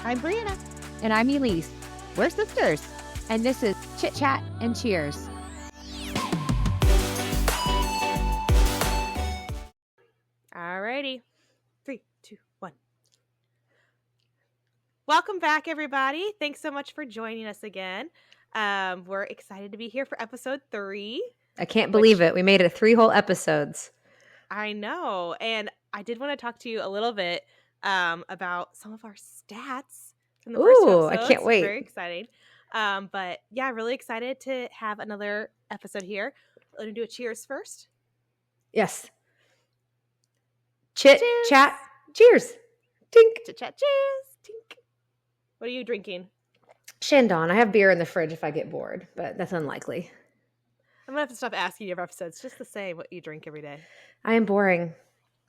I'm Brianna. And I'm Elise. We're sisters. And this is Chit-Chat and Cheers. Alrighty. 3, 2, 1. Welcome back, everybody. Thanks so much for joining us again. We're excited to be here for episode 3. I can't believe it. We made it 3 whole episodes. I know. And I did want to talk to you a little bit about some of our stats from the first 2 episodes. I can't wait. Very exciting. But yeah, really excited to have another episode here. Let me do a cheers first. Yes. Chit, chat, cheers. Tink. Chit, chat, cheers. Tink. What are you drinking? Shandon. I have beer in the fridge if I get bored, but that's unlikely. I'm going to have to stop asking you every episode. It's just the same what you drink every day. I am boring.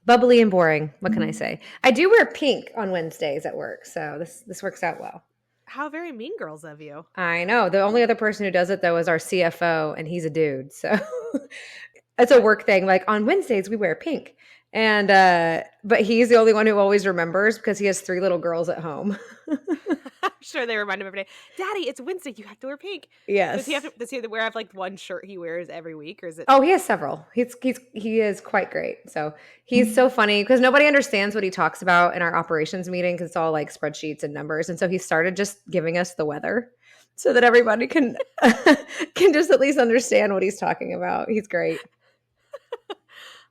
Bubbly and boring. What can I say? I do wear pink on Wednesdays at work, so this works out well. How very mean girls of you. I know. The only other person who does it, though, is our CFO, and he's a dude. So it's a work thing. Like on Wednesdays, we wear pink. And but he's the only one who always remembers because he has 3 little girls at home. I'm sure they remind him every day. Daddy, it's Wednesday. You have to wear pink. Yes. Does he have to wear like one shirt he wears every week, or is it? Oh, he has several. He is quite great. So he's so funny because nobody understands what he talks about in our operations meeting because it's all like spreadsheets and numbers. And so he started just giving us the weather so that everybody can just at least understand what he's talking about. He's great.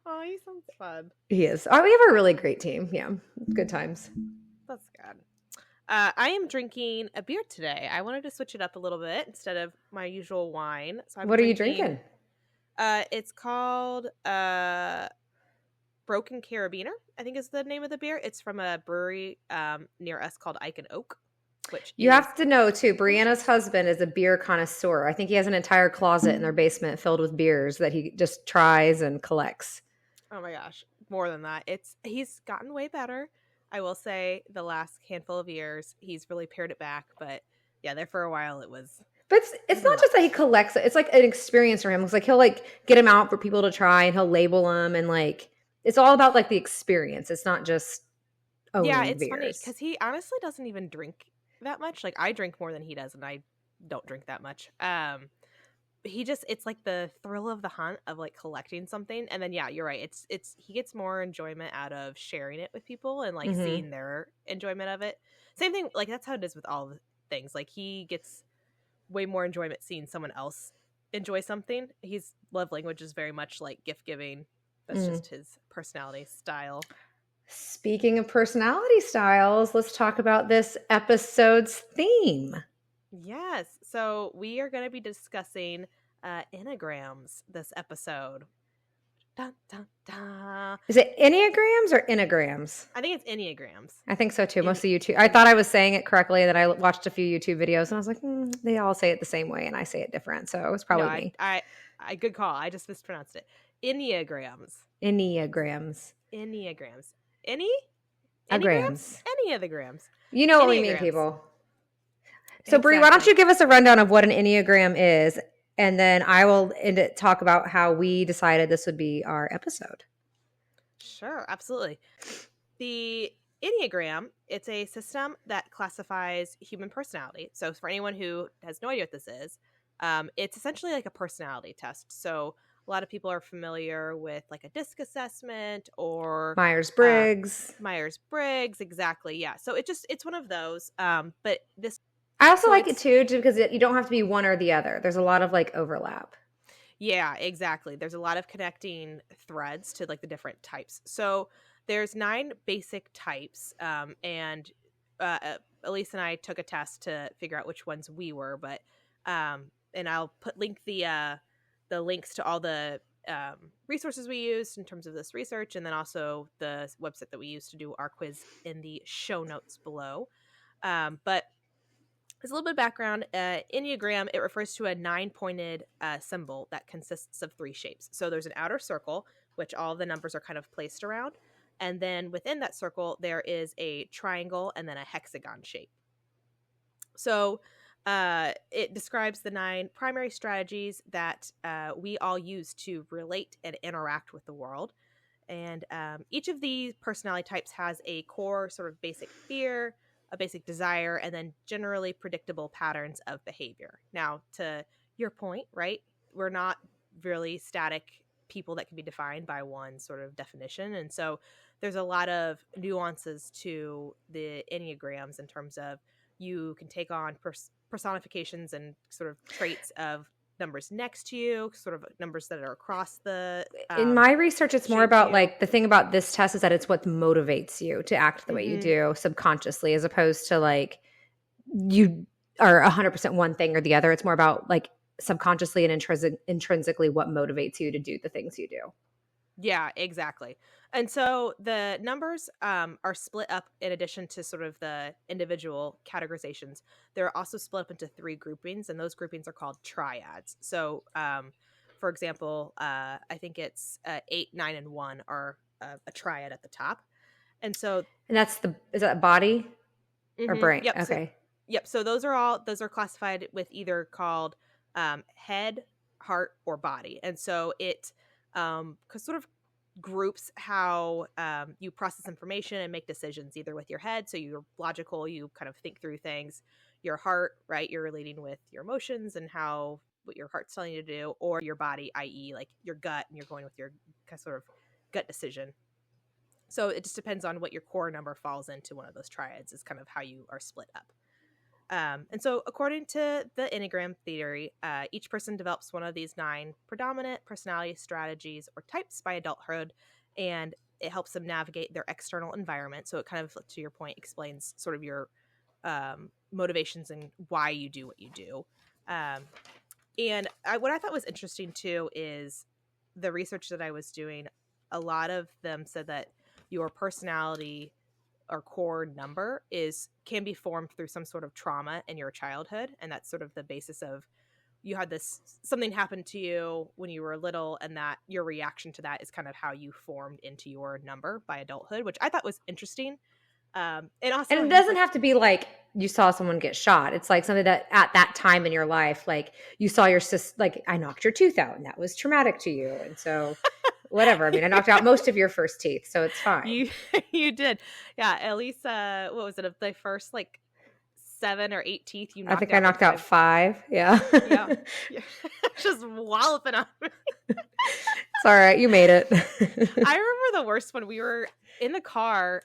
Oh, he sounds fun. He is. Oh, we have a really great team. Yeah, good times. That's good. I am drinking a beer today. I wanted to switch it up a little bit instead of my usual wine. So what are you drinking? It's called Broken Carabiner, I think is the name of the beer. It's from a brewery near us called Ike and Oak. You have to know, too, Brianna's husband is a beer connoisseur. I think he has an entire closet in their basement filled with beers that he just tries and collects. Oh my gosh, more than that. He's gotten way better. I will say the last handful of years, he's really pared it back. But yeah, there for a while it was. But it's not just that he collects it. It's like an experience for him. It's like he'll like get them out for people to try and he'll label them. And like, it's all about like the experience. It's not just owning beers. Yeah, it's funny because he honestly doesn't even drink that much. Like I drink more than he does and I don't drink that much. It's like the thrill of the hunt of like collecting something. And then, yeah, you're right. He gets more enjoyment out of sharing it with people and like seeing their enjoyment of it. Same thing. Like that's how it is with all the things. Like he gets way more enjoyment seeing someone else enjoy something. His love language is very much like gift giving. That's just his personality style. Speaking of personality styles, let's talk about this episode's theme. Yes. So we are going to be discussing Enneagrams this episode. Dun, dun, dun. Is it Enneagrams or Enneagrams? I think it's Enneagrams. I think so too. Most of YouTube. I thought I was saying it correctly, and then I watched a few YouTube videos, and I was like, they all say it the same way, and I say it different. So it was probably me. I good call. I just mispronounced it. Enneagrams. Enneagrams. Enneagrams. Enneagrams? Any of the grams. You know what we mean, people. So, Brie, why don't you give us a rundown of what an Enneagram is, and then I will talk about how we decided this would be our episode. Sure, absolutely. The Enneagram, it's a system that classifies human personality. So for anyone who has no idea what this is, it's essentially like a personality test. So a lot of people are familiar with like a DISC assessment or Myers-Briggs. Myers-Briggs, exactly. Yeah. So it's one of those. But this. I also like it too because you don't have to be one or the other. There's a lot of like overlap. Yeah, exactly. There's a lot of connecting threads to like the different types. So there's 9 basic types. And Elise and I took a test to figure out which ones we were. But and I'll link the links to all the resources we used in terms of this research, and then also the website that we used to do our quiz in the show notes below. But as a little bit of background, Enneagram, it refers to a 9-pointed symbol that consists of 3 shapes. So there's an outer circle, which all the numbers are kind of placed around. And then within that circle, there is a triangle and then a hexagon shape. So it describes the 9 primary strategies that we all use to relate and interact with the world. And each of these personality types has a core sort of basic fear, a basic desire, and then generally predictable patterns of behavior. Now, to your point, right? We're not really static people that can be defined by one sort of definition. And so there's a lot of nuances to the Enneagrams in terms of you can take on personifications and sort of traits of numbers next to you, sort of numbers that are across the In my research, it's more shape to about you. like the thing about this test is that it's what motivates you to act the way you do subconsciously, as opposed to like you are 100% one thing or the other. It's more about like subconsciously and intrinsically what motivates you to do the things you do. Yeah, exactly. And so the numbers are split up in addition to sort of the individual categorizations. They're also split up into 3 groupings, and those groupings are called triads. So, for example, I think it's 8, 9, and 1 are a triad at the top. And so, And is that body or brain? yep. Okay. So those are classified with either called head, heart, or body. And so it sort of groups how you process information and make decisions, either with your head, so you're logical, you kind of think through things. Your heart, right, you're relating with your emotions and what your heart's telling you to do, or your body, i.e. like your gut, and you're going with your sort of gut decision. So it just depends on what your core number falls into. One of those triads is kind of how you are split up. And so according to the Enneagram theory, each person develops one of these 9 predominant personality strategies or types by adulthood, and it helps them navigate their external environment. So it kind of, to your point, explains sort of your motivations and why you do what you do. And what I thought was interesting too is the research that I was doing. A lot of them said that your personality or core number can be formed through some sort of trauma in your childhood, and that's sort of the basis of you had something happened to you when you were little, and that your reaction to that is kind of how you formed into your number by adulthood, which I thought was interesting. And it doesn't have to be like you saw someone get shot. It's like something that at that time in your life, like you saw your sister, like I knocked your tooth out and that was traumatic to you. And so whatever. I mean, I knocked out most of your first teeth, so it's fine. You did. Yeah. At least, what was it? Of the first like 7 or 8 teeth you knocked out. I think I knocked out 5. Yeah. Yeah. Just walloping on me. It's all right. You made it. I remember the worst when we were in the car.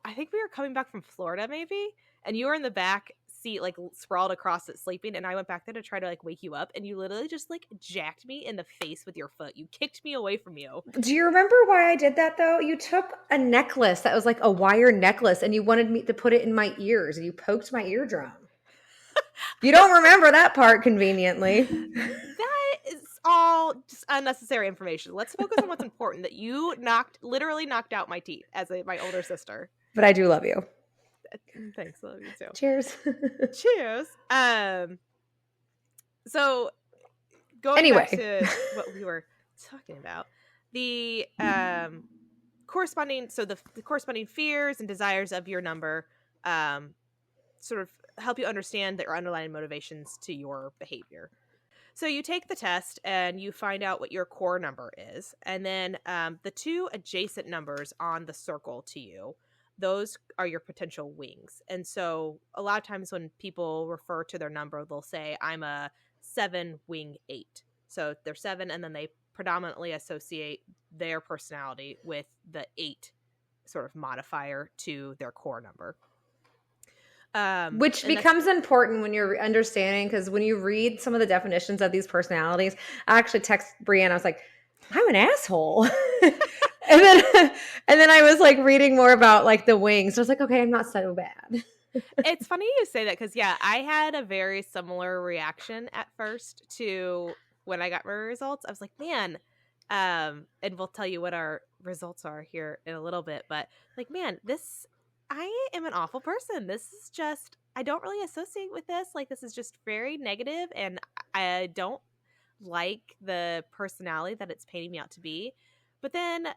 I think we were coming back from Florida maybe, and you were in the back seat, like sprawled across it sleeping, and I went back there to try to like wake you up, and you literally just like jacked me in the face with your foot. You kicked me away from you. Do you remember why I did that though? You took a necklace that was like a wire necklace and you wanted me to put it in my ears and you poked my eardrum. You don't remember that part conveniently. That is all just unnecessary information. Let's focus on what's important, that you literally knocked out my teeth as my older sister. But I do love you. Thanks. I love you too. Cheers. Cheers. So going back to what we were talking about, the corresponding fears and desires of your number sort of help you understand your underlying motivations to your behavior. So you take the test and you find out what your core number is, and then the 2 adjacent numbers on the circle to you, those are your potential wings. And so a lot of times when people refer to their number, they'll say, I'm a 7 wing 8. So they're 7, and then they predominantly associate their personality with the 8 sort of modifier to their core number. Which becomes important when you're understanding, because when you read some of the definitions of these personalities, I actually text Brianna, I was like, I'm an asshole. and then I was like reading more about like the wings. So I was like, okay, I'm not so bad. It's funny you say that, because I had a very similar reaction at first to when I got my results. I was like, man, and we'll tell you what our results are here in a little bit, but like, man, I am an awful person. This is just, I don't really associate with this. Like, this is just very negative, and I don't like the personality that it's painting me out to be. But then,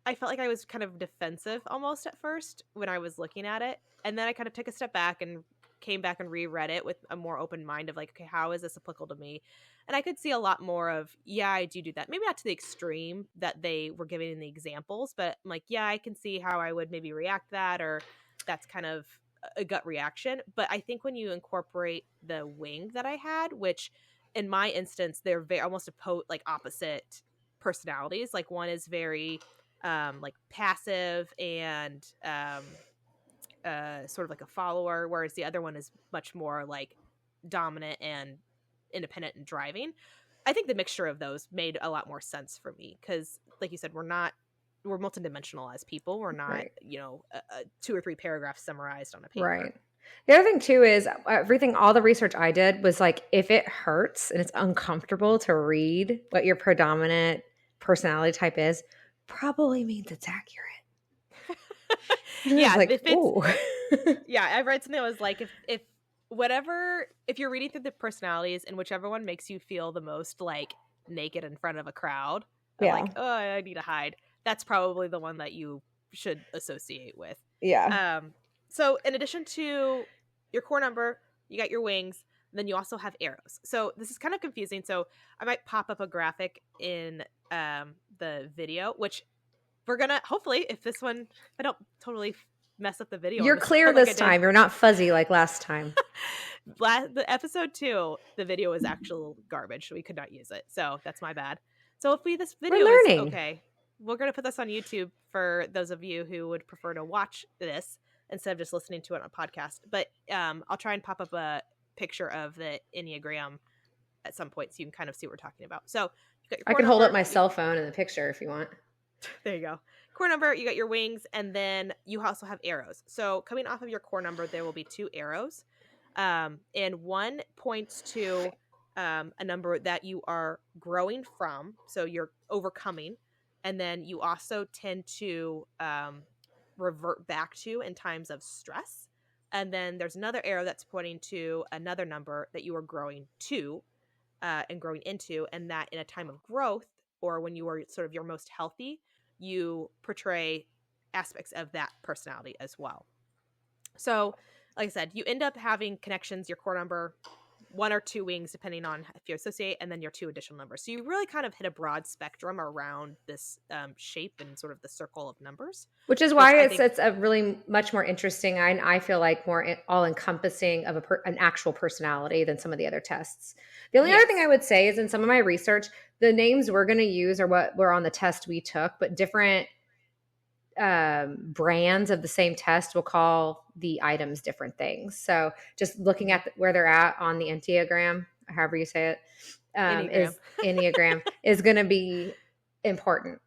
I felt like I was kind of defensive almost at first when I was looking at it. And then I kind of took a step back and came back and reread it with a more open mind of like, okay, how is this applicable to me? And I could see a lot more of, yeah, I do that. Maybe not to the extreme that they were giving in the examples, but I'm like, yeah, I can see how I would maybe react to that, or that's kind of a gut reaction. But I think when you incorporate the wing that I had, which in my instance, they're very almost like opposite personalities. Like one is very like passive and sort of like a follower, whereas the other one is much more like dominant and independent and driving. I think the mixture of those made a lot more sense for me because, like you said, we're multidimensional as people. We're not, Right. 2 or 3 paragraphs summarized on a paper. Right. The other thing too is all the research I did was like, if it hurts and it's uncomfortable to read what your predominant personality type is, probably means it's accurate. Yeah, like, if it's ooh. yeah, I read something that was like if you're reading through the personalities and whichever one makes you feel the most like naked in front of a crowd, Yeah. like, oh, I need to hide, that's probably the one that you should associate with. Yeah. So in addition to your core number, you got your wings, then you also have arrows. So this is kind of confusing. So I might pop up a graphic in the video, which we're gonna hopefully, if I don't totally mess up the video. You're clear this time. You're not fuzzy like last time. The episode 2, the video was actual garbage. We could not use it. So that's my bad. So if this video is okay, we're going to put this on YouTube for those of you who would prefer to watch this instead of just listening to it on a podcast. But I'll try and pop up a picture of the Enneagram at some point so you can kind of see what we're talking about. So you got your I can hold up my cell phone in the picture if you want. There you go. Core number, you got your wings, and then you also have arrows. So coming off of your core number, there will be 2 arrows. And one points to a number that you are growing from, so you're overcoming, and then you also tend to revert back to in times of stress. And then there's another arrow that's pointing to another number that you are growing to and growing into, and that in a time of growth or when you are sort of your most healthy, you portray aspects of that personality as well. So, like I said, you end up having connections, your core number, 1 or 2 wings, depending on if you associate, and then your 2 additional numbers. So you really kind of hit a broad spectrum around this shape and sort of the circle of numbers. Which is why it's a really much more interesting, and I feel like more all-encompassing of an actual personality than some of the other tests. The only other thing I would say is in some of my research, the names we're going to use are what were on the test we took, but different brands of the same test will call the items different things. So just looking at where they're at on the Enneagram, however you say it, Enneagram is going to be important.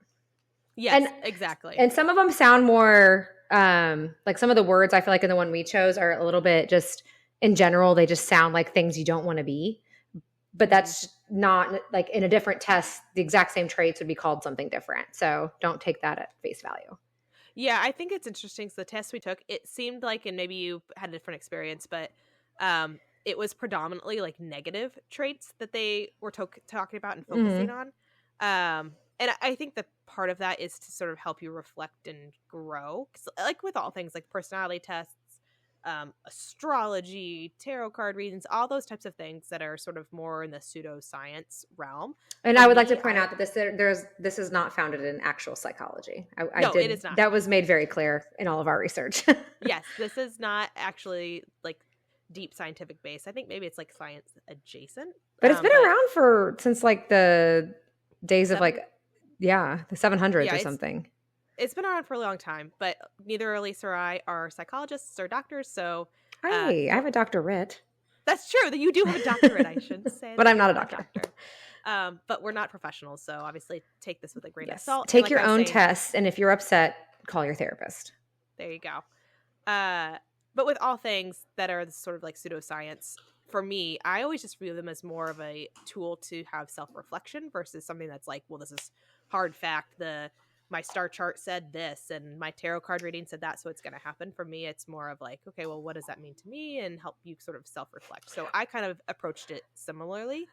Yes, exactly. And some of them sound more like some of the words I feel like in the one we chose are a little bit just in general, they just sound like things you don't want to be. But that's not like in a different test, the exact same traits would be called something different. So don't take that at face value. Yeah, I think it's interesting. So the test we took, it seemed like, and maybe you had a different experience, but it was predominantly like negative traits that they were talking about and focusing on. And I think that part of that is to sort of help you reflect and grow. 'Cause like with all things like personality tests, astrology, tarot card readings, all those types of things that are sort of more in the pseudoscience realm. And I would like to point out that this is not founded in actual psychology. It is not. That was made very clear in all of our research. Yes, this is not actually like deep scientific base. I think maybe it's like science adjacent. But it's been around since like the days of like, the 700s or something. It's been around for a long time, but neither Elise or I are psychologists or doctors, so... Hey, I have a doctorate. That's true, that you do have a doctorate, I shouldn't say. But I'm not a doctor. But we're not professionals, so obviously take this with a grain of salt. Take your own tests, and if you're upset, call your therapist. There you go. But with all things that are sort of like pseudoscience, for me, I always just view them as more of a tool to have self-reflection versus something that's like, well, this is hard fact, my star chart said this and my tarot card reading said that, so it's going to happen. For me, it's more of like, okay, well, what does that mean to me, and help you sort of self-reflect. So I kind of approached it similarly,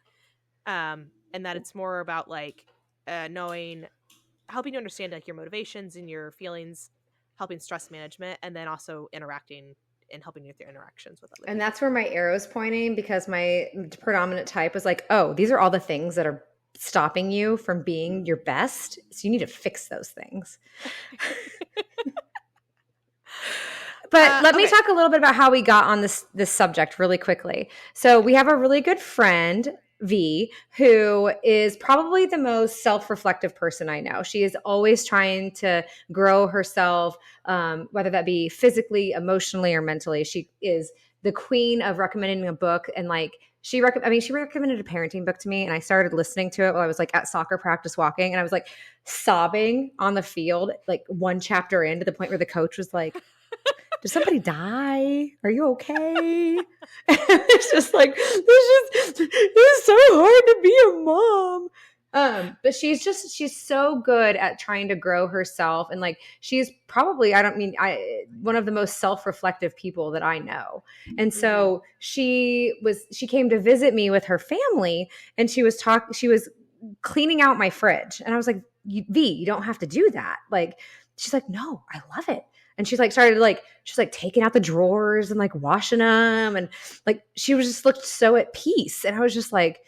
and that it's more about like helping you understand like your motivations and your feelings, helping stress management, and then also interacting and helping you with your interactions with other people. And that's where my arrow's pointing, because my predominant type was like, oh, these are all the things that are stopping you from being your best, so you need to fix those things. But let me okay. talk a little bit about how we got on this subject really quickly. So we have a really good friend, V, who is probably the most self-reflective person I know. She is always trying to grow herself, whether that be physically, emotionally, or mentally. She is the queen of recommending a book, and like she recommended a parenting book to me, and I started listening to it while I was like at soccer practice walking, and I was like sobbing on the field, like one chapter in, to the point where the coach was like, did somebody die? Are you okay? It's just like, this is so hard to be a mom. But she's so good at trying to grow herself. And like, she's probably, one of the most self-reflective people that I know. And so she came to visit me with her family, and she was cleaning out my fridge. And I was like, V, you don't have to do that. Like, she's like, no, I love it. And she's like she's like taking out the drawers and like washing them, and like she was just looked so at peace. And I was just like,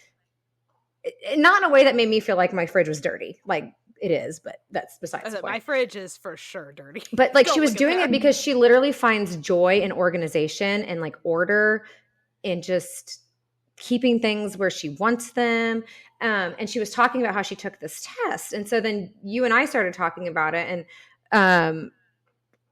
not in a way that made me feel like my fridge was dirty. Like it is, but that's besides the point. My fridge is for sure dirty. But like she was doing it because she literally finds joy in organization and like order and just keeping things where she wants them. And she was talking about how she took this test. And so then you and I started talking about it, and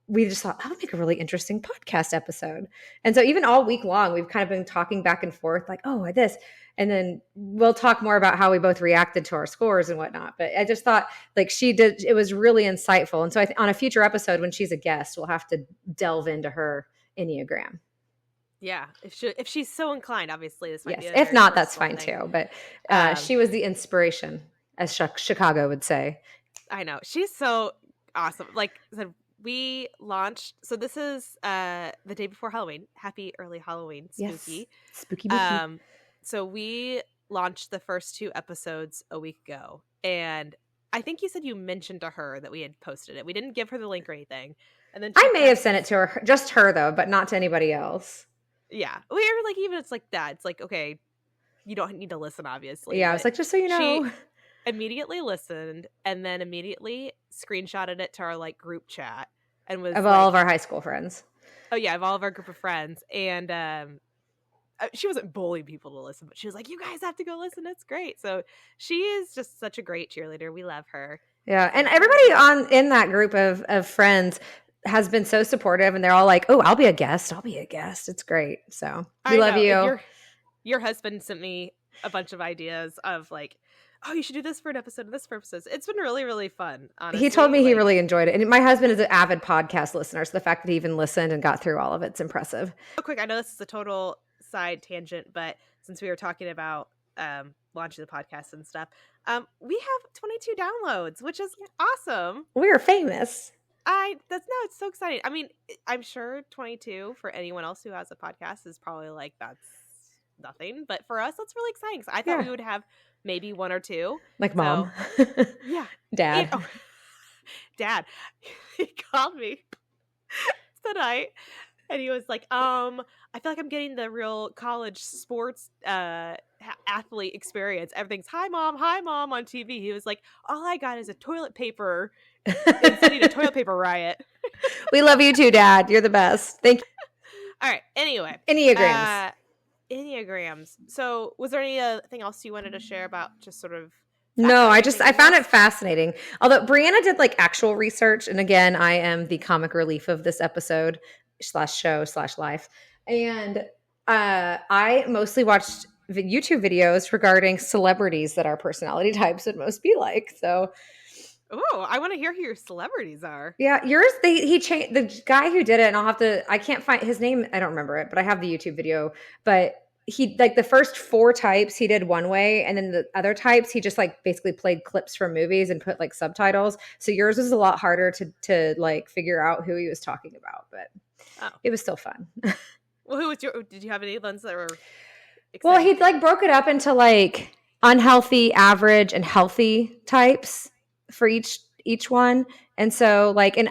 we just thought that would make a really interesting podcast episode. And so even all week long, we've kind of been talking back and forth like, oh, this. And then we'll talk more about how we both reacted to our scores and whatnot. But I just thought like it was really insightful. And so on a future episode, when she's a guest, we'll have to delve into her Enneagram. Yeah. If she's so inclined, obviously this might be. If not, that's fine too. But she was the inspiration, as Chicago would say. I know. She's so awesome. Like I said, we launched, so this is the day before Halloween. Happy early Halloween, spooky. Yes. Spooky booky. So we launched the first 2 episodes a week ago, and I think you said you mentioned to her that we had posted it. We didn't give her the link or anything. And then I may have sent it to her, just her though, but not to anybody else. Yeah. We were like, even it's like that. It's like, okay, you don't need to listen, obviously. Yeah, I was like, just so you know. She immediately listened and then immediately screenshotted it to our like group chat and was of like, all of our high school friends. Oh yeah, of all of our group of friends. And she wasn't bullying people to listen, but she was like, you guys have to go listen. It's great. So she is just such a great cheerleader. We love her. Yeah. And everybody in that group of friends has been so supportive, and they're all like, oh, I'll be a guest. It's great. So we love you. Your husband sent me a bunch of ideas of like, oh, you should do this for an episode and this for episodes. It's been really, really fun, honestly. He told me he really enjoyed it. And my husband is an avid podcast listener, so the fact that he even listened and got through all of it's impressive. Real quick, I know this is a total side tangent, but since we were talking about launching the podcast and stuff, we have 22 downloads, which is awesome. We are famous. It's so exciting. I mean, I'm sure 22 for anyone else who has a podcast is probably like, that's nothing. But for us, that's really exciting. Because I thought we would have maybe 1 or 2. Like mom. Yeah. Dad. Dad. He called me tonight and he was like, I feel like I'm getting the real college sports athlete experience. Everything's hi mom on TV. He was like, all I got is a toilet paper a toilet paper riot. We love you too, Dad. You're the best. Thank you. All right. Anyway. Enneagrams. So was there anything else you wanted to share about just sort of? No, I found it fascinating. Although Brianna did like actual research. And again, I am the comic relief of this episode /show/life. And I mostly watched YouTube videos regarding celebrities that our personality types would most be like. So oh, I want to hear who your celebrities are. Yeah, yours. He changed the guy who did it, and I can't find his name. I don't remember it, but I have the YouTube video. But he like the first 4 types he did one way, and then the other types he just like basically played clips from movies and put like subtitles. So yours was a lot harder to like figure out who he was talking about, but it was still fun. Well, did you have any ones that were exciting? Well, he like broke it up into like unhealthy, average, and healthy types for each one. And so like an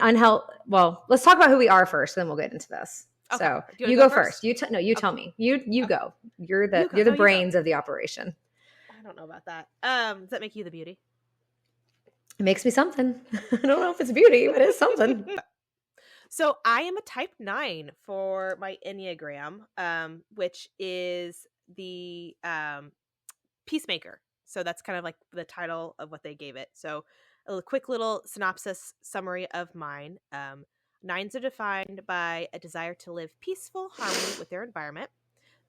well, let's talk about who we are first, then we'll get into this. Okay. So you go first. You tell me. You go. You're the brains of the operation. I don't know about that. Does that make you the beauty? It makes me something. I don't know if it's beauty, but it's something. So I am a type 9 for my Enneagram, which is the peacemaker. So that's kind of like the title of what they gave it. So a quick little synopsis summary of mine. Nines are defined by a desire to live peaceful harmony with their environment.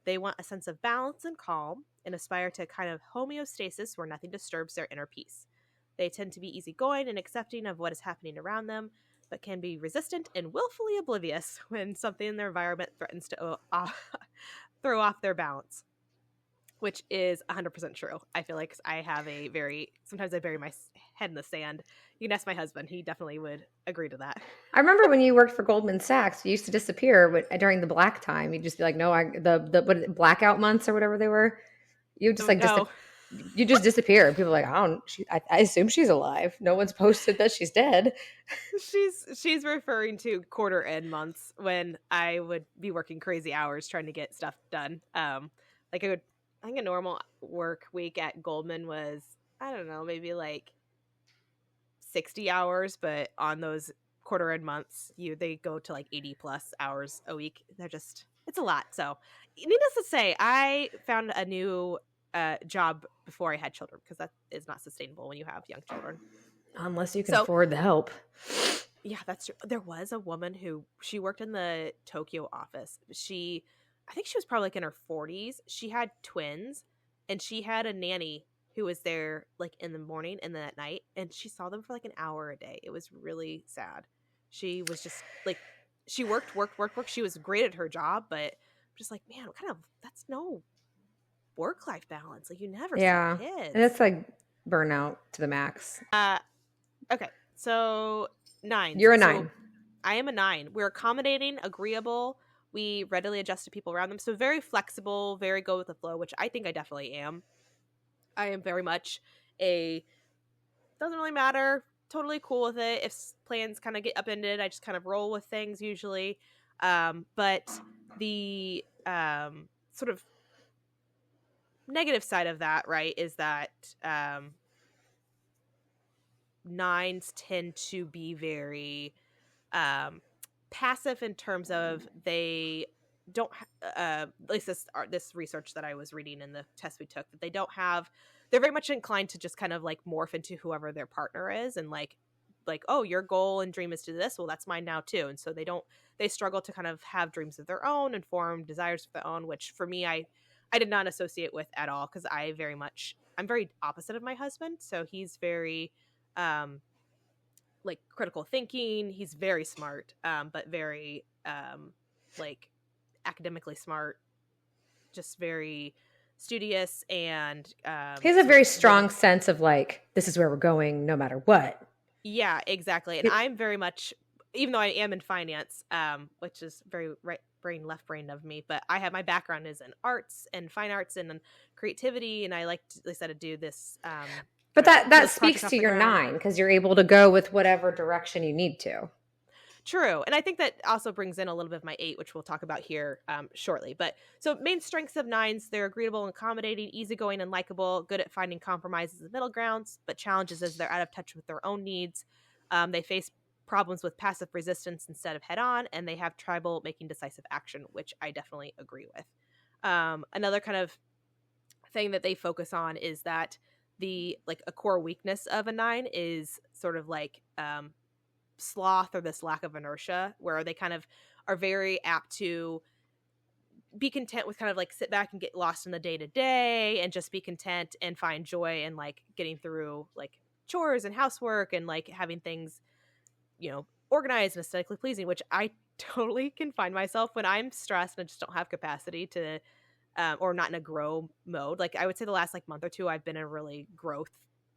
They want a sense of balance and calm and aspire to a kind of homeostasis where nothing disturbs their inner peace. They tend to be easygoing and accepting of what is happening around them, but can be resistant and willfully oblivious when something in their environment threatens to throw off their balance, which is 100% true. I feel like sometimes I bury my head in the sand. You can ask my husband. He definitely would agree to that. I remember when you worked for Goldman Sachs, you used to disappear during the black time. You'd just be like, no, blackout months or whatever they were. You just Oh, no. you just disappear. People are like, I assume she's alive. No one's posted that she's dead. She's referring to quarter end months when I would be working crazy hours trying to get stuff done. Like I think a normal work week at Goldman was, I don't know, maybe like 60 hours, but on those quarter end months, they go to like 80 plus hours a week. It's a lot. So needless to say, I found a new job before I had children, because that is not sustainable when you have young children. Unless you can afford the help. Yeah, that's true. There was a woman she worked in the Tokyo office. I think she was probably like in her 40s. She had twins, and she had a nanny who was there like in the morning and then at night, and she saw them for like an hour a day. It was really sad. She was just like, she worked. She was great at her job, but just like, man, that's no work-life balance. Like, you never see kids. And it's like burnout to the max. Okay, so 9. You're a 9. I am a 9. We're accommodating, agreeable. We readily adjust to people around them. So very flexible, very go with the flow, which I think I definitely am. I am very much doesn't really matter, totally cool with it. If plans kind of get upended, I just kind of roll with things usually. But the sort of negative side of that, right, is that 9s tend to be very passive in terms of they don't at least this research that I was reading in the test we took, that they're very much inclined to just kind of like morph into whoever their partner is, and like, oh, your goal and dream is to do this, well, that's mine now too. And so they struggle to kind of have dreams of their own and form desires of their own, which for me, I did not associate with at all, because I'm very opposite of my husband. So he's very like critical thinking. He's very smart, but very like academically smart, just very studious, and he has a very strong sense of like, this is where we're going no matter what. Yeah, exactly. And I'm very much, even though I am in finance, which is very right brain left brain of me, but my background is in arts and fine arts and creativity, and I like to do this but that speaks to your 9, because you're able to go with whatever direction you need to. True. And I think that also brings in a little bit of my 8, which we'll talk about here shortly. But so main strengths of 9s, they're agreeable and accommodating, easygoing and likable, good at finding compromises and middle grounds, but challenges as they're out of touch with their own needs. They face problems with passive resistance instead of head on, and they have trouble making decisive action, which I definitely agree with. Another kind of thing that they focus on is that a core weakness of a 9 is sort of like sloth, or this lack of inertia, where they kind of are very apt to be content with kind of like sit back and get lost in the day to day and just be content and find joy in like getting through like chores and housework and like having things, organized and aesthetically pleasing, which I totally can find myself when I'm stressed and I just don't have capacity to or not in a grow mode. Like, I would say the last like month or two, I've been in a really growth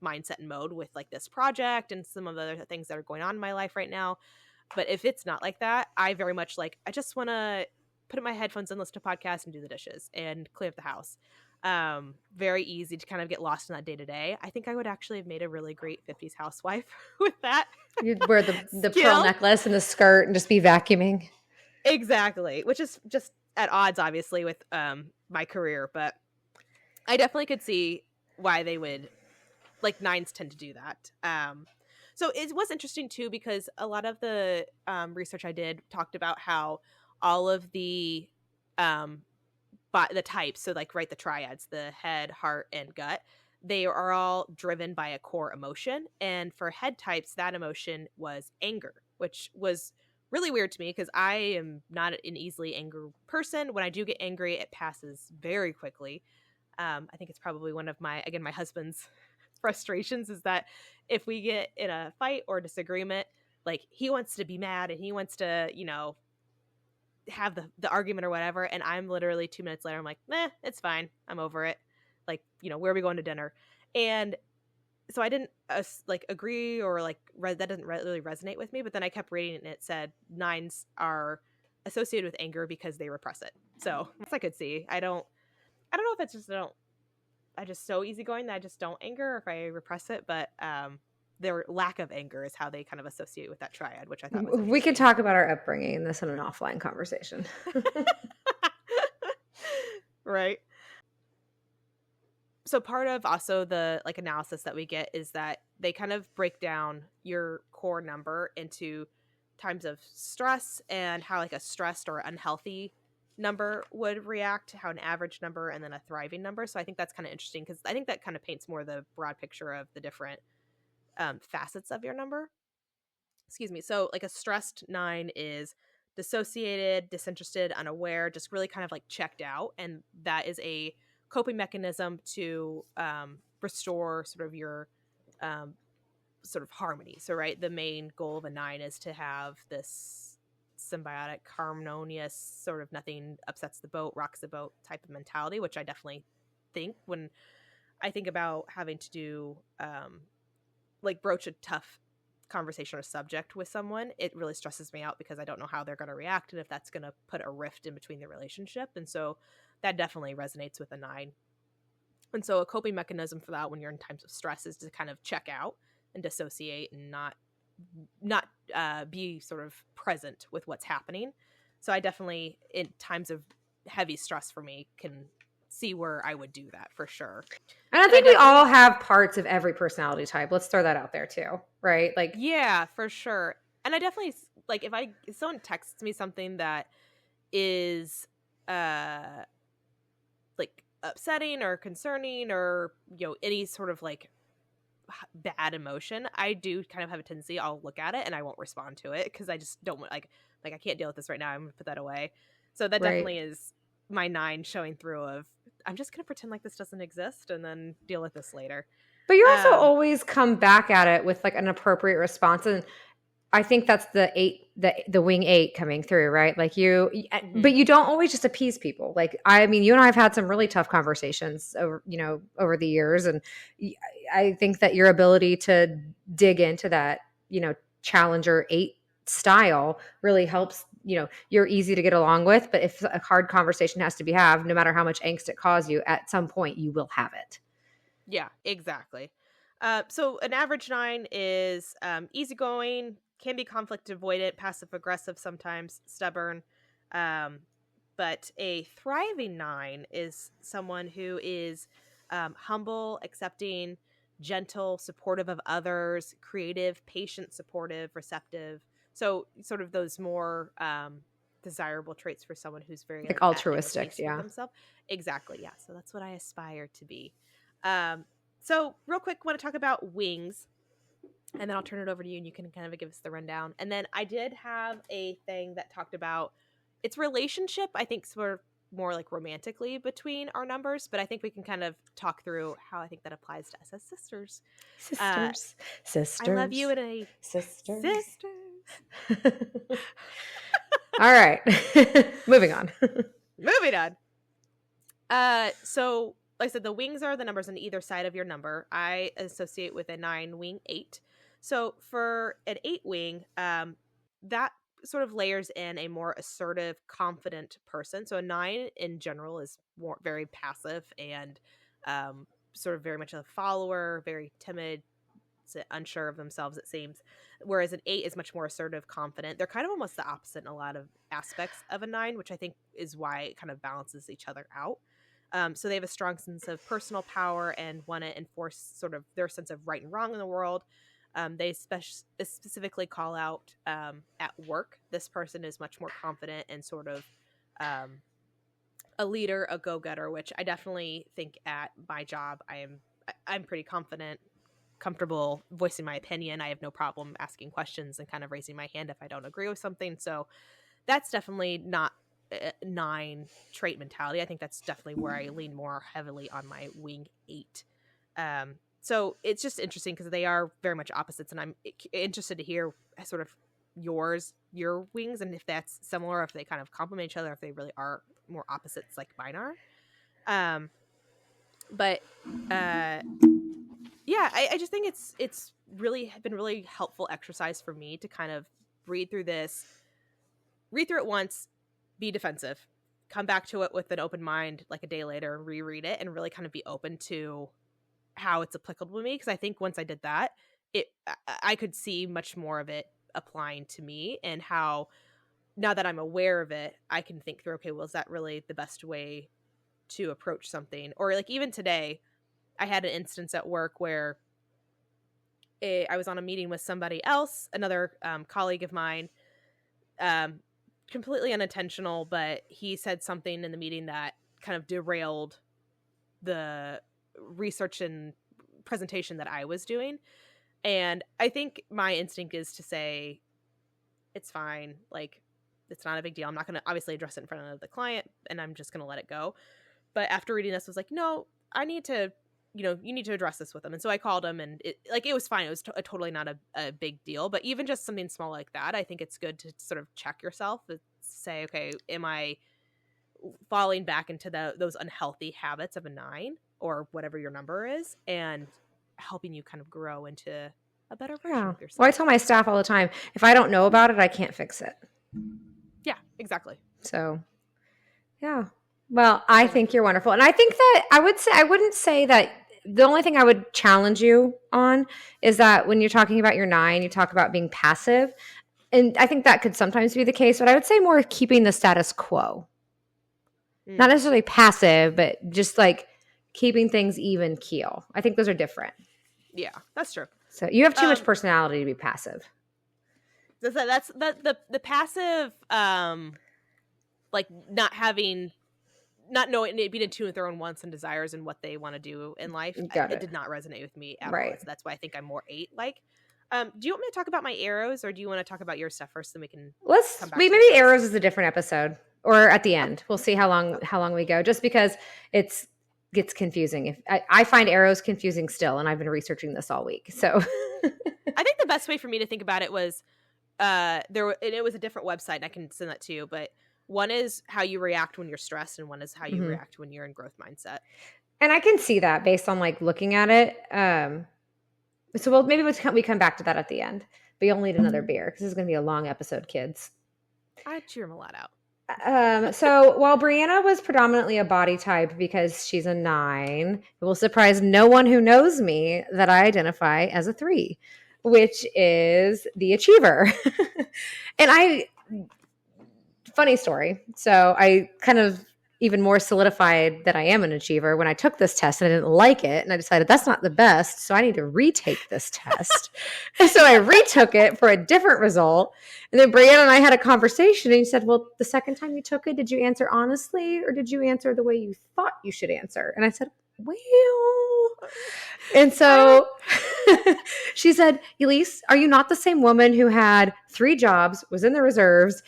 mindset and mode with like this project and some of the other things that are going on in my life right now. But if it's not like that, I very much like, I just want to put in my headphones and listen to podcasts and do the dishes and clean up the house. Very easy to kind of get lost in that day to day. I think I would actually have made a really great 50s housewife with that. You'd wear the pearl necklace and the skirt and just be vacuuming. Exactly. Which is just at odds, obviously, with my career. But I definitely could see why they would, like, 9s tend to do that. So it was interesting too, because a lot of the research I did talked about how all of the the types, so like the triads, the head, heart, and gut, they are all driven by a core emotion. And for head types, that emotion was anger, which was really weird to me because I am not an easily angry person. When I do get angry, it passes very quickly. I think it's probably one of my husband's frustrations is that if we get in a fight or disagreement, like he wants to be mad and he wants to, have the argument or whatever, and I'm literally 2 minutes later, I'm like, it's fine, I'm over it. Like, where are we going to dinner? And so I didn't agree or that doesn't really resonate with me. But then I kept reading it, and it said nines are associated with anger because they repress it. So as I could see, I don't know if it's just I just so easygoing that I just don't anger, or if I repress it. But their lack of anger is how they kind of associate with that triad, which I thought was interesting. We could talk about our upbringing in this in an offline conversation. Right. So part of also the analysis that we get is that they kind of break down your core number into times of stress and how a stressed or unhealthy number would react, how an average number, and then a thriving number. So I think that's kind of interesting because I think that kind of paints more the broad picture of the different facets of your number. Excuse me. So a stressed 9 is dissociated, disinterested, unaware, just really kind of checked out. And that is a coping mechanism to restore sort of your sort of harmony. So, right, the main goal of a 9 is to have this symbiotic, harmonious, sort of nothing upsets the boat, rocks the boat type of mentality, which I definitely think when I think about having to do broach a tough conversation or subject with someone, it really stresses me out because I don't know how they're going to react and if that's going to put a rift in between the relationship. And so that definitely resonates with a 9. And so a coping mechanism for that when you're in times of stress is to kind of check out and dissociate and not be sort of present with what's happening. So I definitely, in times of heavy stress for me, can see where I would do that for sure. And I think we all have parts of every personality type. Let's throw that out there too, right? Yeah, for sure. And I definitely if someone texts me something that is upsetting or concerning or any sort of bad emotion, I do kind of have a tendency, I'll look at it and I won't respond to it because I just don't want I can't deal with this right now, I'm gonna put that away. So that definitely is my 9 showing through of I'm just gonna pretend like this doesn't exist and then deal with this later. But you also always come back at it with an appropriate response. And I think that's the 8, the wing 8 coming through, right? But you don't always just appease people. I mean, you and I have had some really tough conversations over the years. And I think that your ability to dig into that, challenger 8 style really helps. You're easy to get along with, but if a hard conversation has to be had, no matter how much angst it causes you, at some point you will have it. Yeah, exactly. So an average 9 is easygoing, can be conflict avoidant, passive aggressive sometimes, stubborn. But a thriving 9 is someone who is humble, accepting, gentle, supportive of others, creative, patient, supportive, receptive. So sort of those more desirable traits for someone who's very altruistic, yeah. Themselves. Exactly, yeah. So that's what I aspire to be. So real quick, I want to talk about wings, and then I'll turn it over to you and you can kind of give us the rundown. And then I did have a thing that talked about its relationship, I think sort of more romantically between our numbers, but I think we can kind of talk through how I think that applies to us as sisters. Sisters. I love you and a sisters. All right. Moving on. So like I said, the wings are the numbers on either side of your number. I associate with a 9 wing 8. So for an 8 wing, that sort of layers in a more assertive, confident person. So a 9 in general is very passive and sort of very much a follower, very timid, unsure of themselves, it seems. Whereas an 8 is much more assertive, confident. They're kind of almost the opposite in a lot of aspects of a 9, which I think is why it kind of balances each other out. So they have a strong sense of personal power and want to enforce sort of their sense of right and wrong in the world. They specifically call out at work, this person is much more confident and sort of a leader, a go-getter, which I definitely think at my job I'm pretty confident, comfortable voicing my opinion. I have no problem asking questions and kind of raising my hand if I don't agree with something. So that's definitely not a 9 trait mentality. I think that's definitely where I lean more heavily on my wing 8. So it's just interesting because they are very much opposites, and I'm interested to hear sort of your wings, and if that's similar, if they kind of complement each other, if they really are more opposites like mine are. But yeah, I just think it's really been really helpful exercise for me to kind of read through it once, be defensive, come back to it with an open mind like a day later, reread it, and really kind of be open to how it's applicable to me. Because I think once I did that, I could see much more of it applying to me, and how now that I'm aware of it, I can think through, okay, well, is that really the best way to approach something? Or like even today, I had an instance at work where I was on a meeting with somebody else, another colleague of mine, completely unintentional, but he said something in the meeting that kind of derailed the research and presentation that I was doing. And I think my instinct is to say, it's fine. Like, it's not a big deal. I'm not going to obviously address it in front of the client, and I'm just going to let it go. But after reading this, I was like, no, I need to, you need to address this with them. And so I called him, and it was fine. It was totally not a big deal. But even just something small like that, I think it's good to sort of check yourself and say, okay, am I falling back into those unhealthy habits of a 9 or whatever your number is, and helping you kind of grow into a better version of yourself. Well, I tell my staff all the time, if I don't know about it, I can't fix it. Yeah, exactly. So, yeah. Well, I think you're wonderful. And I think that I wouldn't say that the only thing I would challenge you on is that when you're talking about your 9, you talk about being passive. And I think that could sometimes be the case, but I would say more keeping the status quo. Not necessarily passive, but just like keeping things even keel. I think those are different. Yeah, that's true. So you have too much personality to be passive. That's the passive, like not knowing, being in tune with their own wants and desires and what they want to do in life. It did not resonate with me at all. So that's why I think I'm more 8. Like, do you want me to talk about my arrows, or do you want to talk about your stuff first? Then we can come back. Maybe arrows is a different episode, or at the end. We'll see how long we go. Just because it gets confusing. If I find arrows confusing still, and I've been researching this all week. So I think the best way for me to think about it was it was a different website, and I can send that to you, but one is how you react when you're stressed, and one is how you react when you're in growth mindset. And I can see that based on like looking at it. So maybe we come back to that at the end. But you'll need another beer because this is going to be a long episode, kids. I'd cheer them a lot out. So while Brianna was predominantly a body type because she's a 9, it will surprise no one who knows me that I identify as a 3, which is the achiever. And funny story. So I kind of even more solidified that I am an achiever when I took this test and I didn't like it. And I decided that's not the best. So I need to retake this test. And so I retook it for a different result. And then Brianna and I had a conversation, and he said, well, the second time you took it, did you answer honestly, or did you answer the way you thought you should answer? And I said, well, and so she said, Elise, are you not the same woman who had 3 jobs, was in the reserves,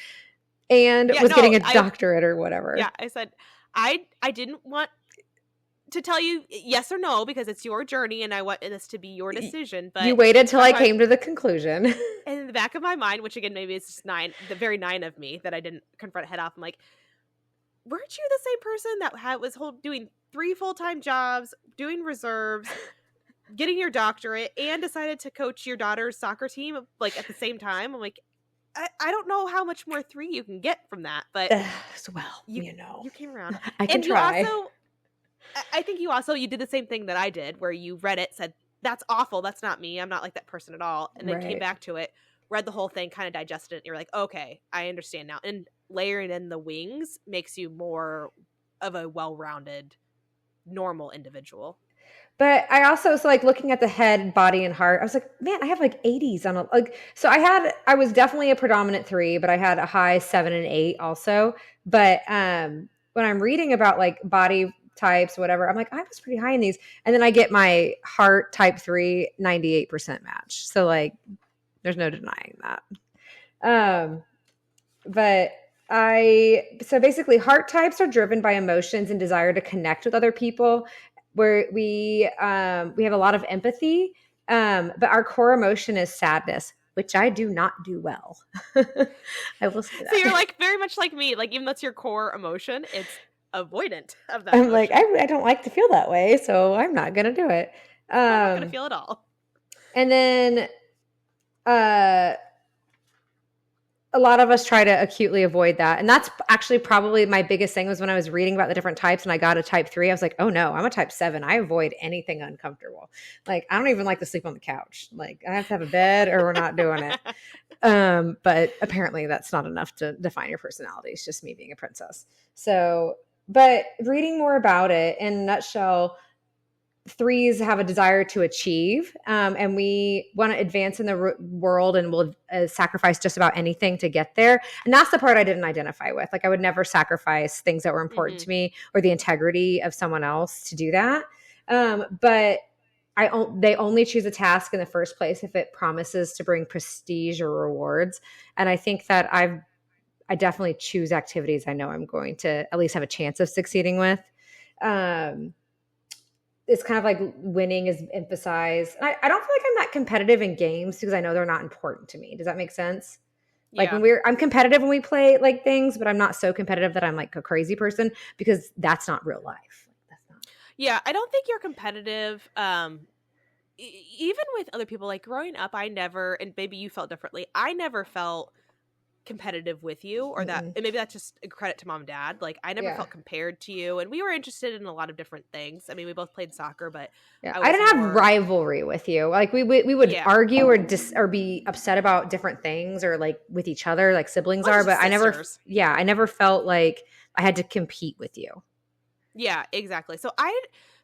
and was getting a doctorate or whatever? Yeah, I said, I didn't want to tell you yes or no because it's your journey and I want this to be your decision. But you waited till I came to the conclusion. And in the back of my mind, which again, maybe it's just 9, the very 9 of me that I didn't confront head off. I'm like, weren't you the same person that was doing 3 full-time jobs, doing reserves, getting your doctorate, and decided to coach your daughter's soccer team like at the same time? I'm like, I don't know how much more 3 you can get from that, but you came around. I can try. I think you did the same thing that I did, where you read it, said, that's awful, that's not me, I'm not like that person at all, and then came back to it, read the whole thing, kind of digested it, and you're like, okay, I understand now. And layering in the wings makes you more of a well-rounded, normal individual. But I also, so like looking at the head, body, and heart, I was like, man, I have like 80s on a, like, so I was definitely a predominant 3, but I had a high 7 and 8 also. But when I'm reading about like body types, whatever, I'm like, I was pretty high in these. And then I get my heart type 3, 98% match. So like, there's no denying that. But so basically heart types are driven by emotions and desire to connect with other people, where we have a lot of empathy, but our core emotion is sadness, which I do not do well. I will say that. So you're like very much like me. Like even though that's your core emotion, it's avoidant of that I'm emotion. like, I don't like to feel that way, so I'm not going to do it. I'm not going to feel it all. And then a lot of us try to acutely avoid that. And that's actually probably my biggest thing, was when I was reading about the different types and I got a type 3, I was like, oh no, I'm a type 7. I avoid anything uncomfortable. Like, I don't even like to sleep on the couch. Like, I have to have a bed or we're not doing it. But apparently that's not enough to define your personality. It's just me being a princess. So, but reading more about it, in a nutshell, 3s have a desire to achieve, and we want to advance in the world and will sacrifice just about anything to get there. And that's the part I didn't identify with. Like, I would never sacrifice things that were important to me or the integrity of someone else to do that. But they only choose a task in the first place if it promises to bring prestige or rewards. And I think that I definitely choose activities I know I'm going to at least have a chance of succeeding with. It's kind of like winning is emphasized. I don't feel like I'm that competitive in games because I know they're not important to me. Does that make sense? Like I'm competitive when we play like things, but I'm not so competitive that I'm like a crazy person, because that's not real life. That's not. Yeah, I don't think you're competitive. Even with other people, like growing up, I never, and maybe you felt differently, I never felt competitive with you, or that, and maybe that's just a credit to mom and dad. Like, I never felt compared to you, and we were interested in a lot of different things. I mean, we both played soccer, but I didn't have rivalry with you. Like we would argue or be upset about different things, or like with each other, like siblings are, but sisters. I never felt like I had to compete with you. Yeah, exactly. So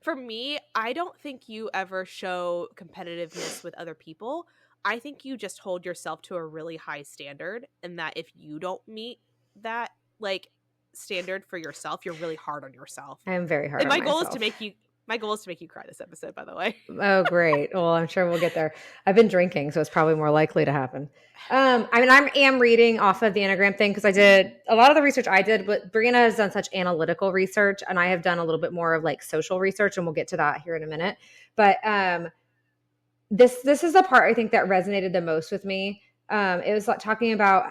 for me, I don't think you ever show competitiveness with other people. I think you just hold yourself to a really high standard, and that if you don't meet that like standard for yourself, you're really hard on yourself. I am very hard on myself. My goal is to make you cry this episode, by the way. Oh, great. Well, I'm sure we'll get there. I've been drinking, so it's probably more likely to happen. I mean, I am reading off of the Enneagram thing because I did a lot of the research I did, but Brianna has done such analytical research, and I have done a little bit more of like social research, and we'll get to that here in a minute. But this is the part I think that resonated the most with me. It was like talking about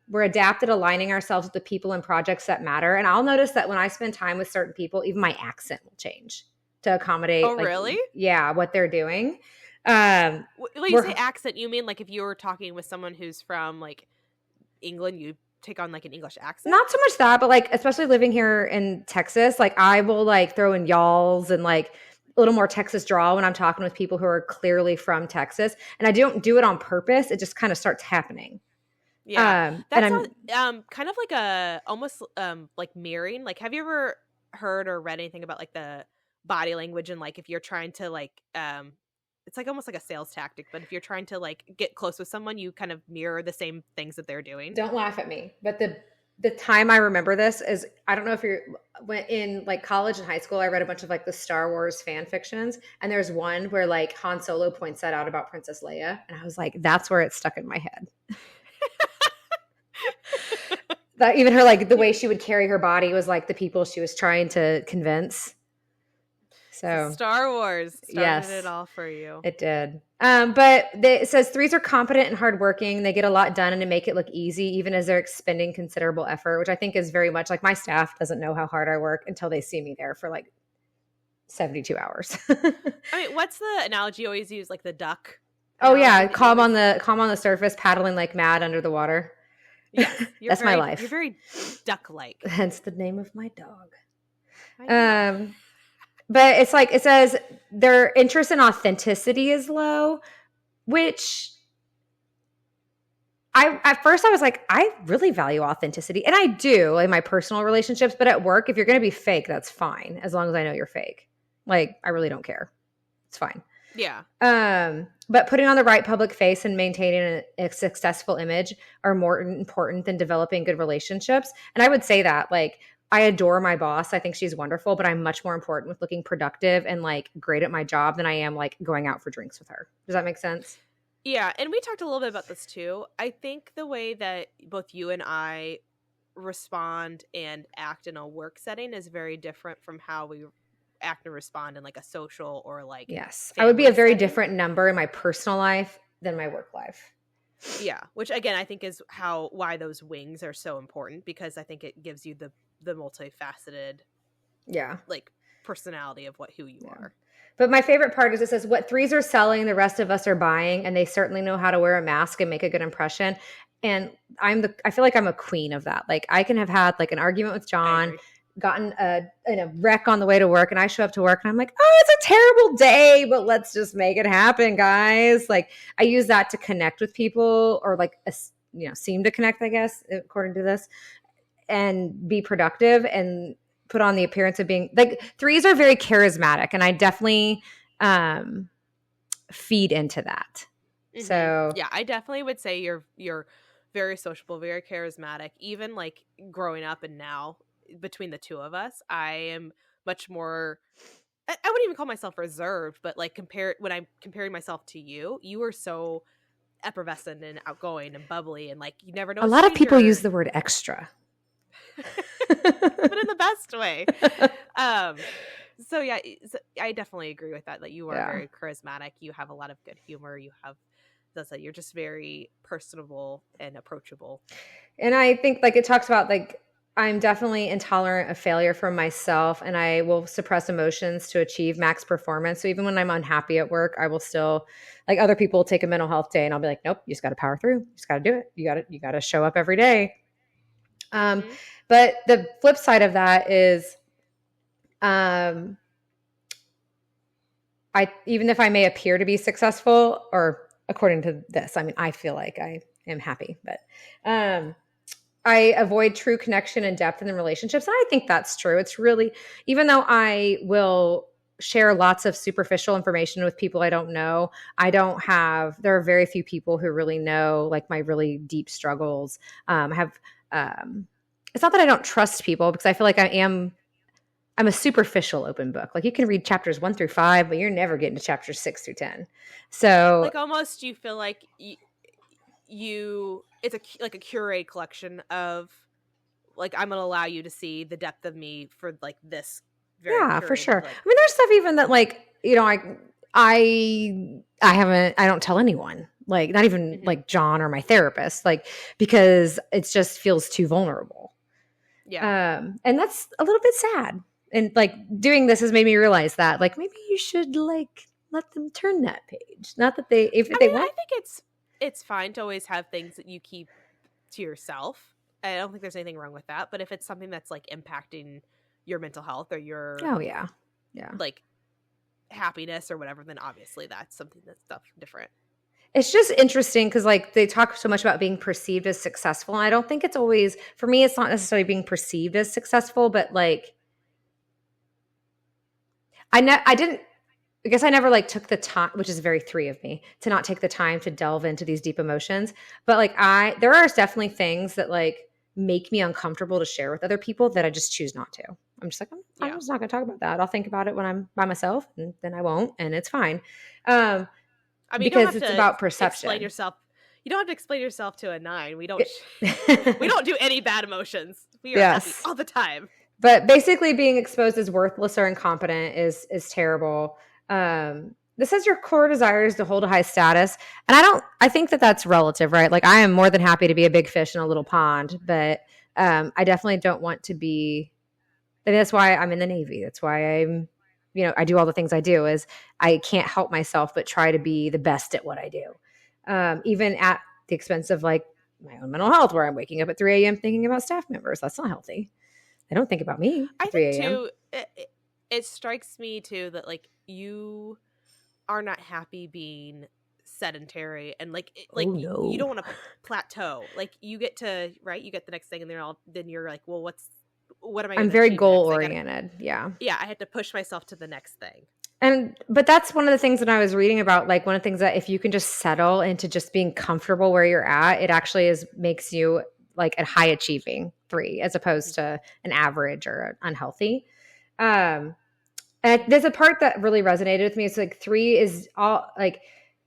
we're adapted, aligning ourselves with the people and projects that matter. And I'll notice that when I spend time with certain people, even my accent will change to accommodate. Oh, really? Yeah, what they're doing. When you say accent, you mean like if you were talking with someone who's from like England, you take on like an English accent? Not so much that, but like especially living here in Texas, like I will like throw in y'alls and like a little more Texas drawl when I'm talking with people who are clearly from Texas. And I don't do it on purpose. It just kind of starts happening. Yeah. That sounds kind of like almost like mirroring. Like, have you ever heard or read anything about like the body language, and like if you're trying to like it's like almost like a sales tactic, but if you're trying to like get close with someone, you kind of mirror the same things that they're doing. Don't laugh at me. But the time I remember this is, I don't know if when in like college and high school, I read a bunch of like the Star Wars fan fictions. And there's one where like Han Solo points that out about Princess Leia. And I was like, that's where it stuck in my head. That even her, like the way she would carry her body was like the people she was trying to convince. So Star Wars started it all for you. It did. But it says 3s are competent and hardworking. They get a lot done and to make it look easy, even as they're expending considerable effort, which I think is very much like my staff doesn't know how hard I work until they see me there for like 72 hours. I mean, what's the analogy you always use? Like the duck? Oh yeah. Calm on the surface, paddling like mad under the water. Yeah. That's my life. You're very duck-like. Hence the name of my dog. But it's like, it says their interest in authenticity is low, which at first I was like, I really value authenticity. And I do in my personal relationships, but at work, if you're going to be fake, that's fine. As long as I know you're fake. Like, I really don't care. It's fine. Yeah. But putting on the right public face and maintaining a successful image are more important than developing good relationships. And I would say that, like, I adore my boss. I think she's wonderful, but I'm much more important with looking productive and like great at my job than I am like going out for drinks with her. Does that make sense? Yeah. And we talked a little bit about this too. I think the way that both you and I respond and act in a work setting is very different from how we act and respond in like a social or like Yes. I would be a family very setting. different number in my personal life than my work life. Yeah, which again I think is why those wings are so important, because I think it gives you the multifaceted like personality of who you are. But my favorite part is it says what threes are selling, the rest of us are buying, and they certainly know how to wear a mask and make a good impression. And I feel like I'm a queen of that. Like, I can have had like an argument with John, gotten in a wreck on the way to work, and I show up to work and I'm like, oh, it's a terrible day, but let's just make it happen, guys. Like, I use that to connect with people, or like, seem to connect, I guess, according to this, and be productive and put on the appearance of being like, threes are very charismatic, and I definitely feed into that. Mm-hmm. So yeah, I definitely would say you're very sociable, very charismatic. Even like growing up and now, between the two of us, I am much more, I wouldn't even call myself reserved, but like when I'm comparing myself to you, you are so effervescent and outgoing and bubbly, and like you never know. A lot of people use the word extra. But in the best way. So yeah, I definitely agree with that you are very charismatic. You have a lot of good humor. You have, you're just very personable and approachable. And I think like it talks about like, I'm definitely intolerant of failure from myself, and I will suppress emotions to achieve max performance. So even when I'm unhappy at work, I will still, like, other people will take a mental health day and I'll be like, nope, you just got to power through. You just got to do it. You got to show up every day. But the flip side of that is, even if I may appear to be successful, or according to this, I mean, I feel like I am happy, but, I avoid true connection and depth in the relationships. And I think that's true. It's really, even though I will share lots of superficial information with people I don't know, there are very few people who really know like my really deep struggles. It's not that I don't trust people, because I feel like I'm a superficial open book. Like, you can read chapters 1 through 5, but you're never getting to chapters 6 through 10. So like almost you feel like it's like a curated collection of like, I'm gonna allow you to see the depth of me for like this for sure. Like, I mean, there's stuff even that like, I don't tell anyone, like not even like John or my therapist, like, because it just feels too vulnerable. And that's a little bit sad. And like doing this has made me realize that like maybe you should like let them turn that page. Not that they want. I think it's fine to always have things that you keep to yourself. I don't think there's anything wrong with that. But if it's something that's like impacting your mental health or your like happiness or whatever, then obviously that's something that's different. It's just interesting because like they talk so much about being perceived as successful, and I don't think it's always, for me, it's not necessarily being perceived as successful, but like I guess I never like took the time, which is very three of me, to not take the time to delve into these deep emotions. But like there are definitely things that like make me uncomfortable to share with other people that I just choose not to. I'm just like, I'm just not going to talk about that. I'll think about it when I'm by myself, and then I won't, and it's fine. I mean, because it's about perception. You don't have to explain yourself to a 9. We don't we don't do any bad emotions. We are happy all the time. But basically being exposed as worthless or incompetent is terrible. This says your core desire is to hold a high status. And I think that that's relative, right? Like, I am more than happy to be a big fish in a little pond, but I definitely don't want to be, and that's why I'm in the Navy. That's why I do all the things I do, is I can't help myself but try to be the best at what I do. Even at the expense of like my own mental health, where I'm waking up at 3 a.m. thinking about staff members. That's not healthy. I don't think about me. I think too, it strikes me too that like you are not happy being sedentary and you don't want to plateau. Like, you get to, right, you get the next thing, and then you're like, well, what am I I'm going to very achieve goal next? oriented. Yeah. Yeah, I had to push myself to the next thing. But that's one of the things that I was reading about, like one of the things that if you can just settle into just being comfortable where you're at, it actually makes you like a high achieving 3 as opposed to an average or an unhealthy. And there's a part that really resonated with me. It's like 3 is all like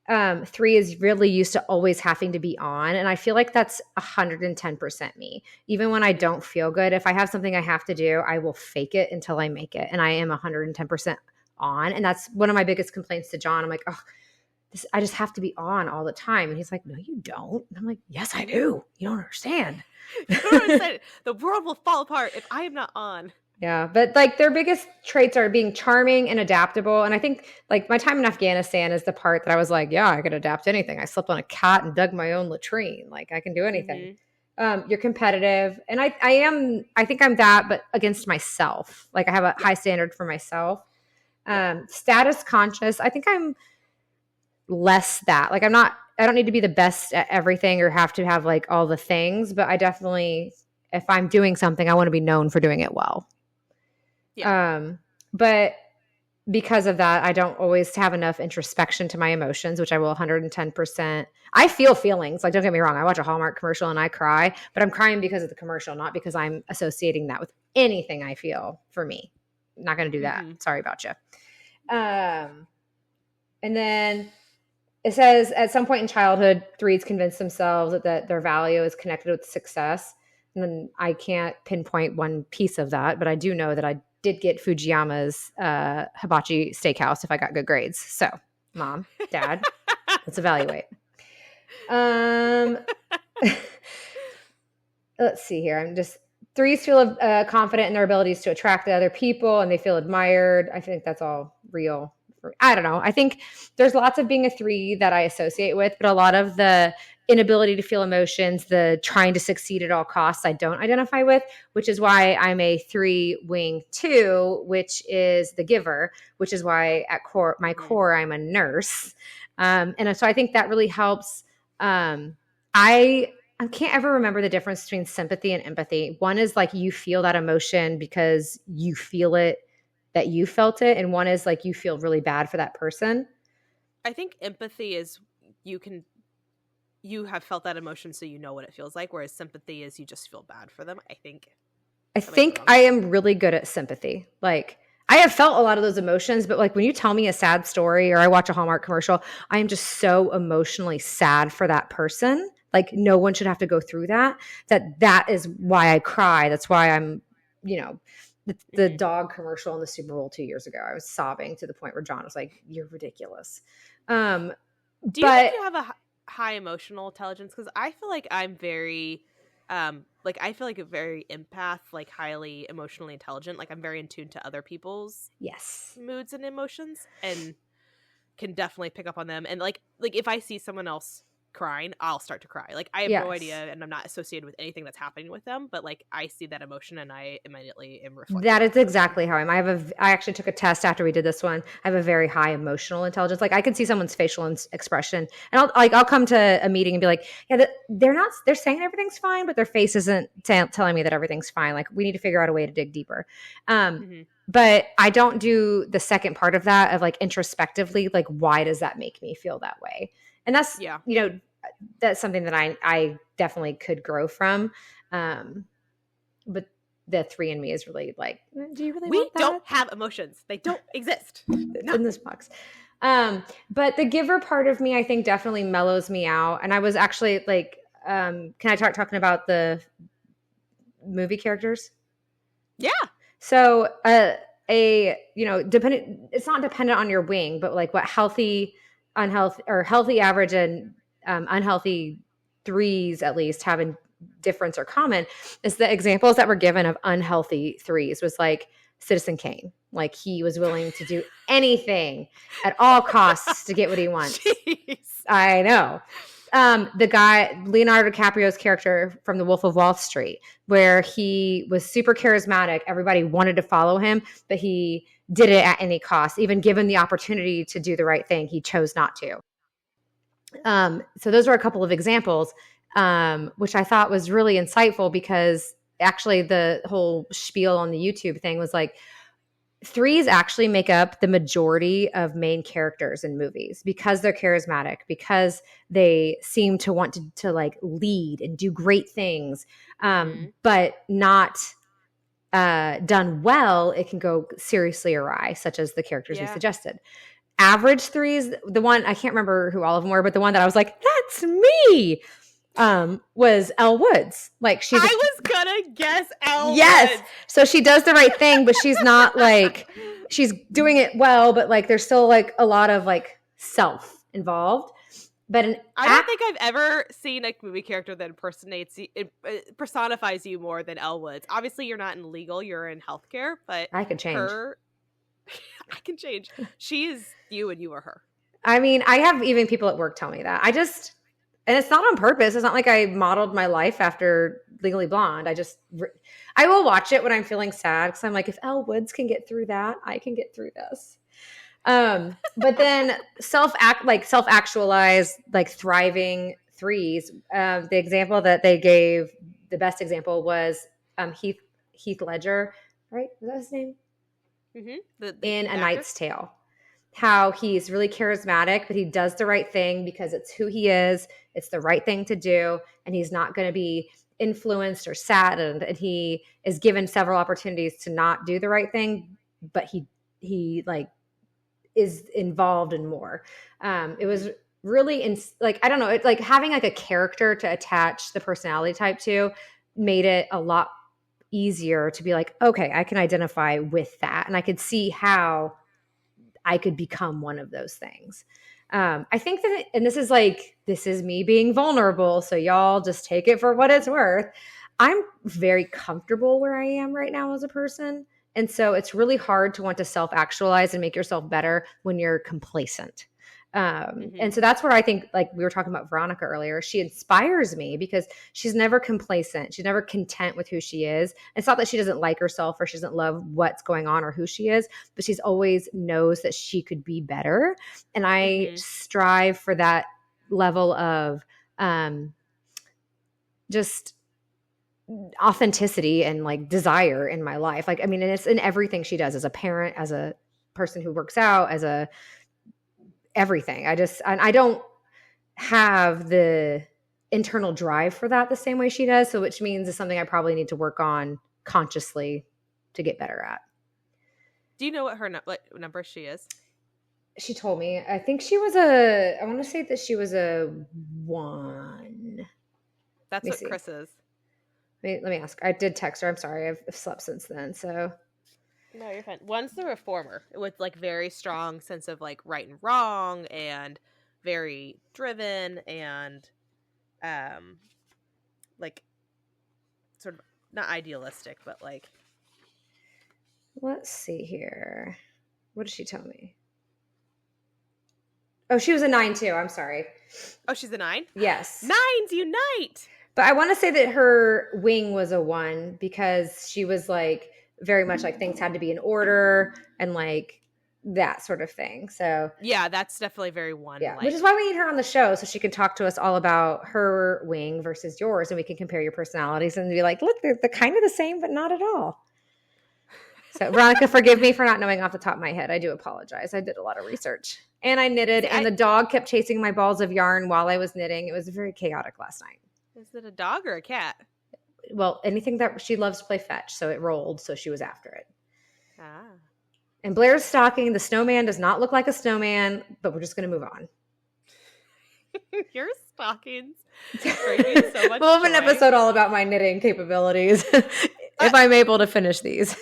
3 is really used to always having to be on. And I feel like that's 110% me. Even when I don't feel good, if I have something I have to do, I will fake it until I make it. And I am 110% on. And that's one of my biggest complaints to John. I'm like, oh, I just have to be on all the time. And he's like, no, you don't. And I'm like, yes, I do. You don't understand. You don't understand. The world will fall apart if I am not on. Yeah. But like their biggest traits are being charming and adaptable. And I think like my time in Afghanistan is the part that I was like, yeah, I could adapt to anything. I slept on a cot and dug my own latrine. Like I can do anything. You're competitive. And I think I'm that, but against myself. Like I have a high standard for myself. Status conscious. I think I'm less that. Like I don't need to be the best at everything or have to have like all the things, but I definitely, if I'm doing something, I want to be known for doing it well. Yeah. But because of that, I don't always have enough introspection to my emotions, which I will 110%. I feel feelings. Like, don't get me wrong. I watch a Hallmark commercial and I cry, but I'm crying because of the commercial, not because I'm associating that with anything I feel for me. I'm not going to do that. Sorry about you. And then it says at some point in childhood, 3s convince themselves that their value is connected with success. And then I can't pinpoint one piece of that, but I do know that I did get Fujiyama's hibachi steakhouse if I got good grades. So, Mom, Dad, let's evaluate. Let's see here. 3s feel confident in their abilities to attract other people and they feel admired. I think that's all real. I don't know. I think there's lots of being a 3 that I associate with, but a lot of the inability to feel emotions, the trying to succeed at all costs, I don't identify with, which is why I'm a 3 wing 2, which is the giver, which is why at my core, I'm a nurse. And so I think that really helps. I can't ever remember the difference between sympathy and empathy. One is like you feel that emotion because you feel it, that you felt it, and one is like you feel really bad for that person. I think empathy is you have felt that emotion so you know what it feels like, whereas sympathy is you just feel bad for them. I think I am really good at sympathy. Like I have felt a lot of those emotions, but like when you tell me a sad story or I watch a Hallmark commercial, I am just so emotionally sad for that person. Like no one should have to go through that. That is why I cry. That's why I'm, the dog commercial in the Super Bowl 2 years ago. I was sobbing to the point where John was like, "You're ridiculous." Do you think you have a high emotional intelligence? Because I feel like I'm very, I feel like a very empath, like highly emotionally intelligent. Like I'm very in tune to other people's moods and emotions, and can definitely pick up on them. And like if I see someone else crying, I'll start to cry. Like I have no idea, and I'm not associated with anything that's happening with them, but like I see that emotion and I immediately am reflecting. That is exactly how I am. I actually took a test after we did this one. I have a very high emotional intelligence. Like I can see someone's facial expression, and I'll come to a meeting and be like, yeah, they're saying everything's fine, but their face isn't telling me that everything's fine. Like we need to figure out a way to dig deeper. But I don't do the second part of that of like introspectively, like why does that make me feel that way? And that's, that's something that I definitely could grow from. But the 3 in me is really like, do you really want that? We don't have emotions. They don't exist. In this box. But the giver part of me, I think definitely mellows me out. And I was actually like, can I talking about the movie characters? Yeah. So, it's not dependent on your wing, but like what healthy, average and unhealthy 3s at least have in difference or common is the examples that were given of unhealthy 3s was like Citizen Kane. Like he was willing to do anything at all costs to get what he wants. Jeez. I know. The guy, Leonardo DiCaprio's character from The Wolf of Wall Street, where he was super charismatic. Everybody wanted to follow him, but he did it at any cost. Even given the opportunity to do the right thing, he chose not to. So those were a couple of examples, which I thought was really insightful because actually the whole spiel on the YouTube thing was like, threes actually make up the majority of main characters in movies because they're charismatic, because they seem to want to like lead and do great things, but not done well, it can go seriously awry, such as the characters we suggested. Average threes, the one, I can't remember who all of them were, but the one that I was like, that's me, was Elle Woods. Like I was gonna guess Elle Yes. Woods. So she does the right thing, but she's not like, she's doing it well, but like there's still like a lot of like self involved. But I don't think I've ever seen a movie character that personifies you more than Elle Woods. Obviously, you're not in legal; you're in healthcare. But I could change. I can change. She is you, and you are her. I mean, I have even people at work tell me that. And it's not on purpose. It's not like I modeled my life after Legally Blonde. I will watch it when I'm feeling sad because I'm like, if Elle Woods can get through that, I can get through this. But then self-actualized, like thriving threes. The example that they gave, the best example was Heath Ledger, right? Was that his name? Mm-hmm. In A Knight's Tale. How he's really charismatic, but he does the right thing because it's who he is. It's the right thing to do. And he's not going to be influenced or saddened. And he is given several opportunities to not do the right thing, but he like is involved in more. It was really I don't know, it's like having like a character to attach the personality type to made it a lot easier to be like, okay, I can identify with that. And I could see how I could become one of those things. I think that, and this is me being vulnerable, so y'all just take it for what it's worth. I'm very comfortable where I am right now as a person. And so it's really hard to want to self-actualize and make yourself better when you're complacent. And so that's where I think, like we were talking about Veronica earlier, she inspires me because she's never complacent. She's never content with who she is. It's not that she doesn't like herself or she doesn't love what's going on or who she is, but she's always knows that she could be better. And I strive for that level of just authenticity and like desire in my life. Like, I mean, and it's in everything she does as a parent, as a person who works out, as a everything. I don't have the internal drive for that the same way she does. So which means it's something I probably need to work on consciously to get better at. Do you know what her number she is? She told me, I think she was I want to say that she was a 1. That's what Chris is. Let me ask. I did text her. I'm sorry. I've slept since then. So no, you're fine. One's the reformer with like very strong sense of like right and wrong and very driven and like sort of not idealistic, but like, let's see here. What did she tell me? Oh, she was a 9 too. I'm sorry. Oh, she's a 9? Yes. 9s unite. But I want to say that her wing was a 1 because she was like very much like things had to be in order and like that sort of thing. So yeah, that's definitely very 1. Yeah, which is why we need her on the show so she can talk to us all about her wing versus yours, and we can compare your personalities and be like, look, they're kind of the same, but not at all. So Veronica, forgive me for not knowing off the top of my head. I do apologize. I did a lot of research and I knitted, and the dog kept chasing my balls of yarn while I was knitting. It was very chaotic last night. Is it a dog or a cat? Well, anything that she loves to play fetch, so it rolled, so she was after it. Ah. And Blair's stocking, the snowman does not look like a snowman, but we're just going to move on. Your stockings bring me so much We'll have an joy. episode all about my knitting capabilities if I'm able to finish these.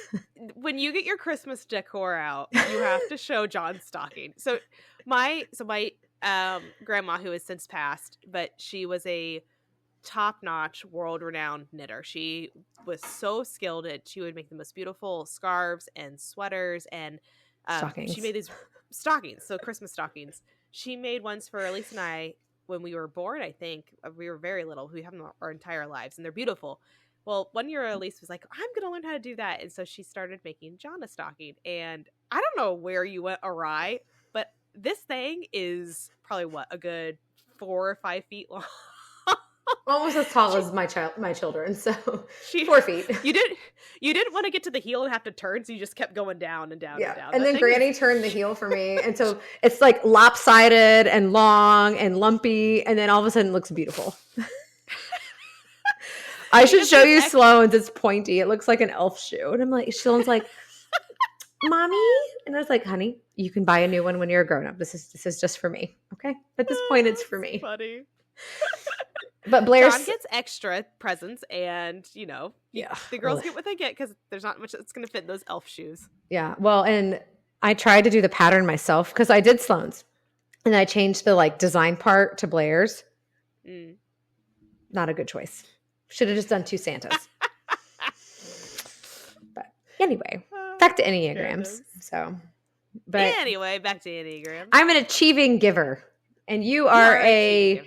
When you get your Christmas decor out, you have to show John's stocking. So my grandma, who has since passed, but she was a top-notch, world-renowned knitter. She was so skilled at, she would make the most beautiful scarves and sweaters, and she made these stockings, so Christmas stockings. She made ones for Elise and I when we were born, I think. We were very little. We have them our entire lives, and they're beautiful. Well, one year Elise was like, I'm going to learn how to do that. And so she started making John a stocking. And I don't know where you went awry, but this thing is probably, a good 4 or 5 feet long. Almost as tall as my children, so She 4 feet. You didn't want to get to the heel and have to turn, so you just kept going down and down and down. And That then thing Granny is- turned the heel for me, and so it's like lopsided and long and lumpy, and then all of a sudden it looks beautiful. I should show you Sloane's. It's pointy. It looks like an elf shoe, and I'm like, Sloane's like, "Mommy," and I was like, "Honey, you can buy a new one when you're a grown up. This is just for me, okay? At this point, it's for me." Funny. But Blair's John gets extra presents, and the girls get what they get because there's not much that's going to fit in those elf shoes. Yeah. Well, and I tried to do the pattern myself because I did Sloane's, and I changed the like design part to Blair's. Not a good choice. Should have just done 2 Santas. But anyway, back to Enneagrams. So, but anyway, back to Enneagram. I'm an achieving giver, and you are a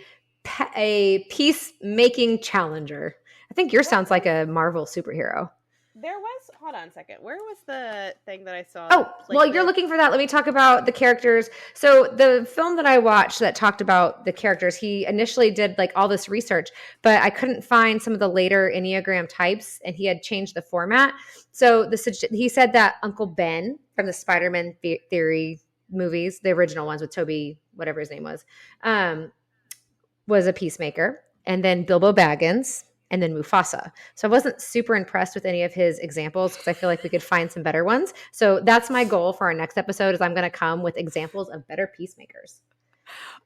peacemaking challenger. I think yours sounds like a Marvel superhero. There was, hold on a second. Where was the thing that I saw? Oh, well, you're looking for that. Let me talk about the characters. So the film that I watched that talked about the characters, he initially did like all this research, but I couldn't find some of the later Enneagram types, and he had changed the format. So he said that Uncle Ben from the Spider-Man Theory movies, the original ones with Toby, whatever his name was a peacemaker. And then Bilbo Baggins, and then Mufasa. So I wasn't super impressed with any of his examples because I feel like we could find some better ones. So that's my goal for our next episode is I'm going to come with examples of better peacemakers.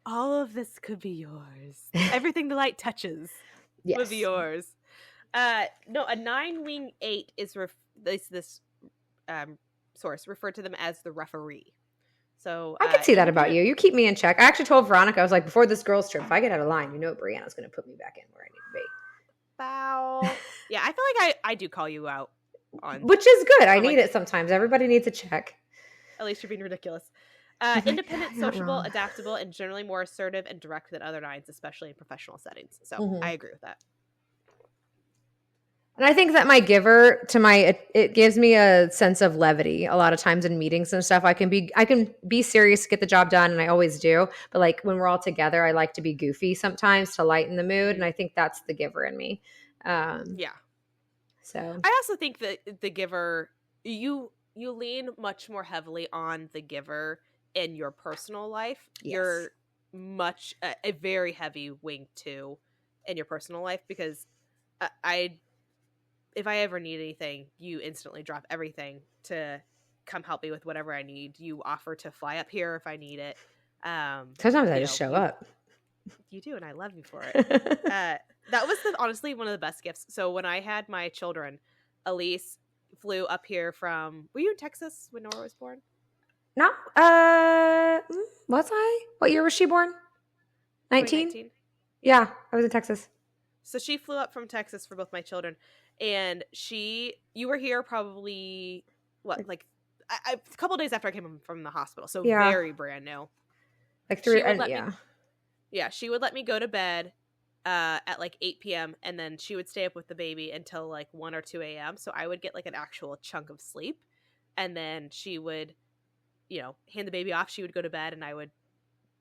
All of this could be yours. Everything the light touches would be yours. No, a 9-wing 8 is this source referred to them as the referee. So I could see that about you. You keep me in check. I actually told Veronica, I was like, before this girls trip, if I get out of line, Brianna's going to put me back in where I need to be. Wow. Yeah, I feel like I do call you out on, which is good. I need it sometimes. Everybody needs a check. At least you're being ridiculous. Independent, sociable, adaptable, and generally more assertive and direct than other 9s, especially in professional settings. So I agree with that. And I think that my giver it gives me a sense of levity. A lot of times in meetings and stuff, I can be serious to get the job done, and I always do. But like when we're all together, I like to be goofy sometimes to lighten the mood, and I think that's the giver in me. Yeah. So I also think that the giver, you lean much more heavily on the giver in your personal life. Yes. You're much a very heavy wing 2 in your personal life because if I ever need anything, you instantly drop everything to come help me with whatever I need. You offer to fly up here if I need it. Sometimes I just show up. You do, and I love you for it. That was honestly one of the best gifts. So when I had my children, Elise flew up here from. Were you in Texas when Nora was born? No. Was I? What year was she born? 19? Yeah, I was in Texas. So she flew up from Texas for both my children. And you were here probably, a couple of days after I came from the hospital. So very brand new. Like 3, she would let me go to bed at like 8 p.m. And then she would stay up with the baby until like 1 or 2 a.m. So I would get like an actual chunk of sleep. And then she would, hand the baby off. She would go to bed and I would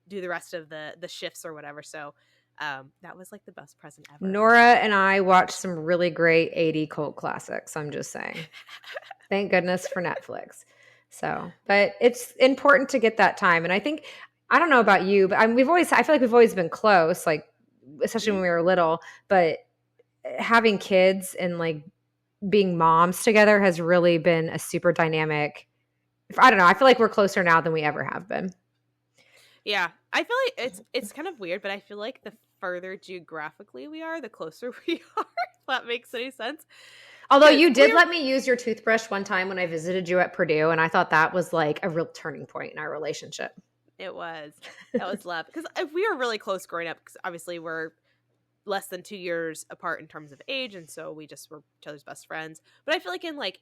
do the rest of the shifts or whatever. So that was like the best present ever. Nora and I watched some really great 80 cult classics. I'm just saying. Thank goodness for Netflix. So, but it's important to get that time. And I think, I don't know about you, but I feel like we've always been close, like, especially when we were little, but having kids and like being moms together has really been a super dynamic. I don't know. I feel like we're closer now than we ever have been. Yeah. I feel like it's kind of weird, but I feel like the further geographically we are, the closer we are, if that makes any sense. Although you did let me use your toothbrush one time when I visited you at Purdue, and I thought that was like a real turning point in our relationship. It was. That was love. Because we were really close growing up, because obviously we're less than 2 years apart in terms of age, and so we just were each other's best friends. But I feel like in like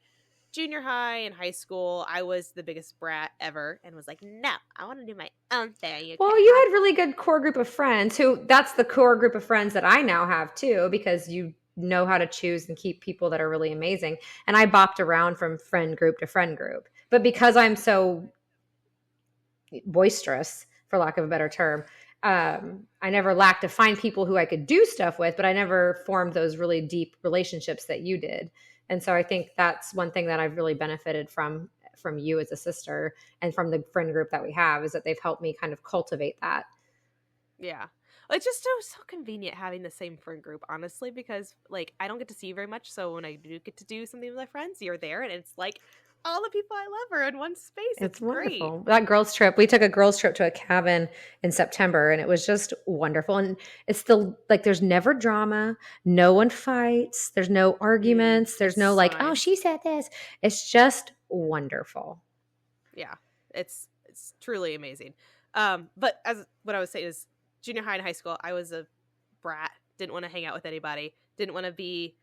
junior high and high school, I was the biggest brat ever and was like, no, I want to do my own thing. Well, you had really good core group of friends that's the core group of friends that I now have too, because you know how to choose and keep people that are really amazing. And I bopped around from friend group to friend group. But because I'm so boisterous, for lack of a better term, I never lacked to find people who I could do stuff with, but I never formed those really deep relationships that you did. And so I think that's one thing that I've really benefited from you as a sister and from the friend group that we have, is that they've helped me kind of cultivate that. Yeah. It's just so convenient having the same friend group, honestly, because like I don't get to see you very much. So when I do get to do something with my friends, you're there, and it's like all the people I love are in one space. It's great. Wonderful. That girls trip, we took a girls trip to a cabin in September, and it was just wonderful. And it's still like, there's never drama. No one fights. There's no arguments. There's it's no so like, oh, nice. she said this. It's just wonderful. Yeah, it's truly amazing. But as what I was saying is, junior high and high school, I was a brat. Didn't want to hang out with anybody. Didn't want to be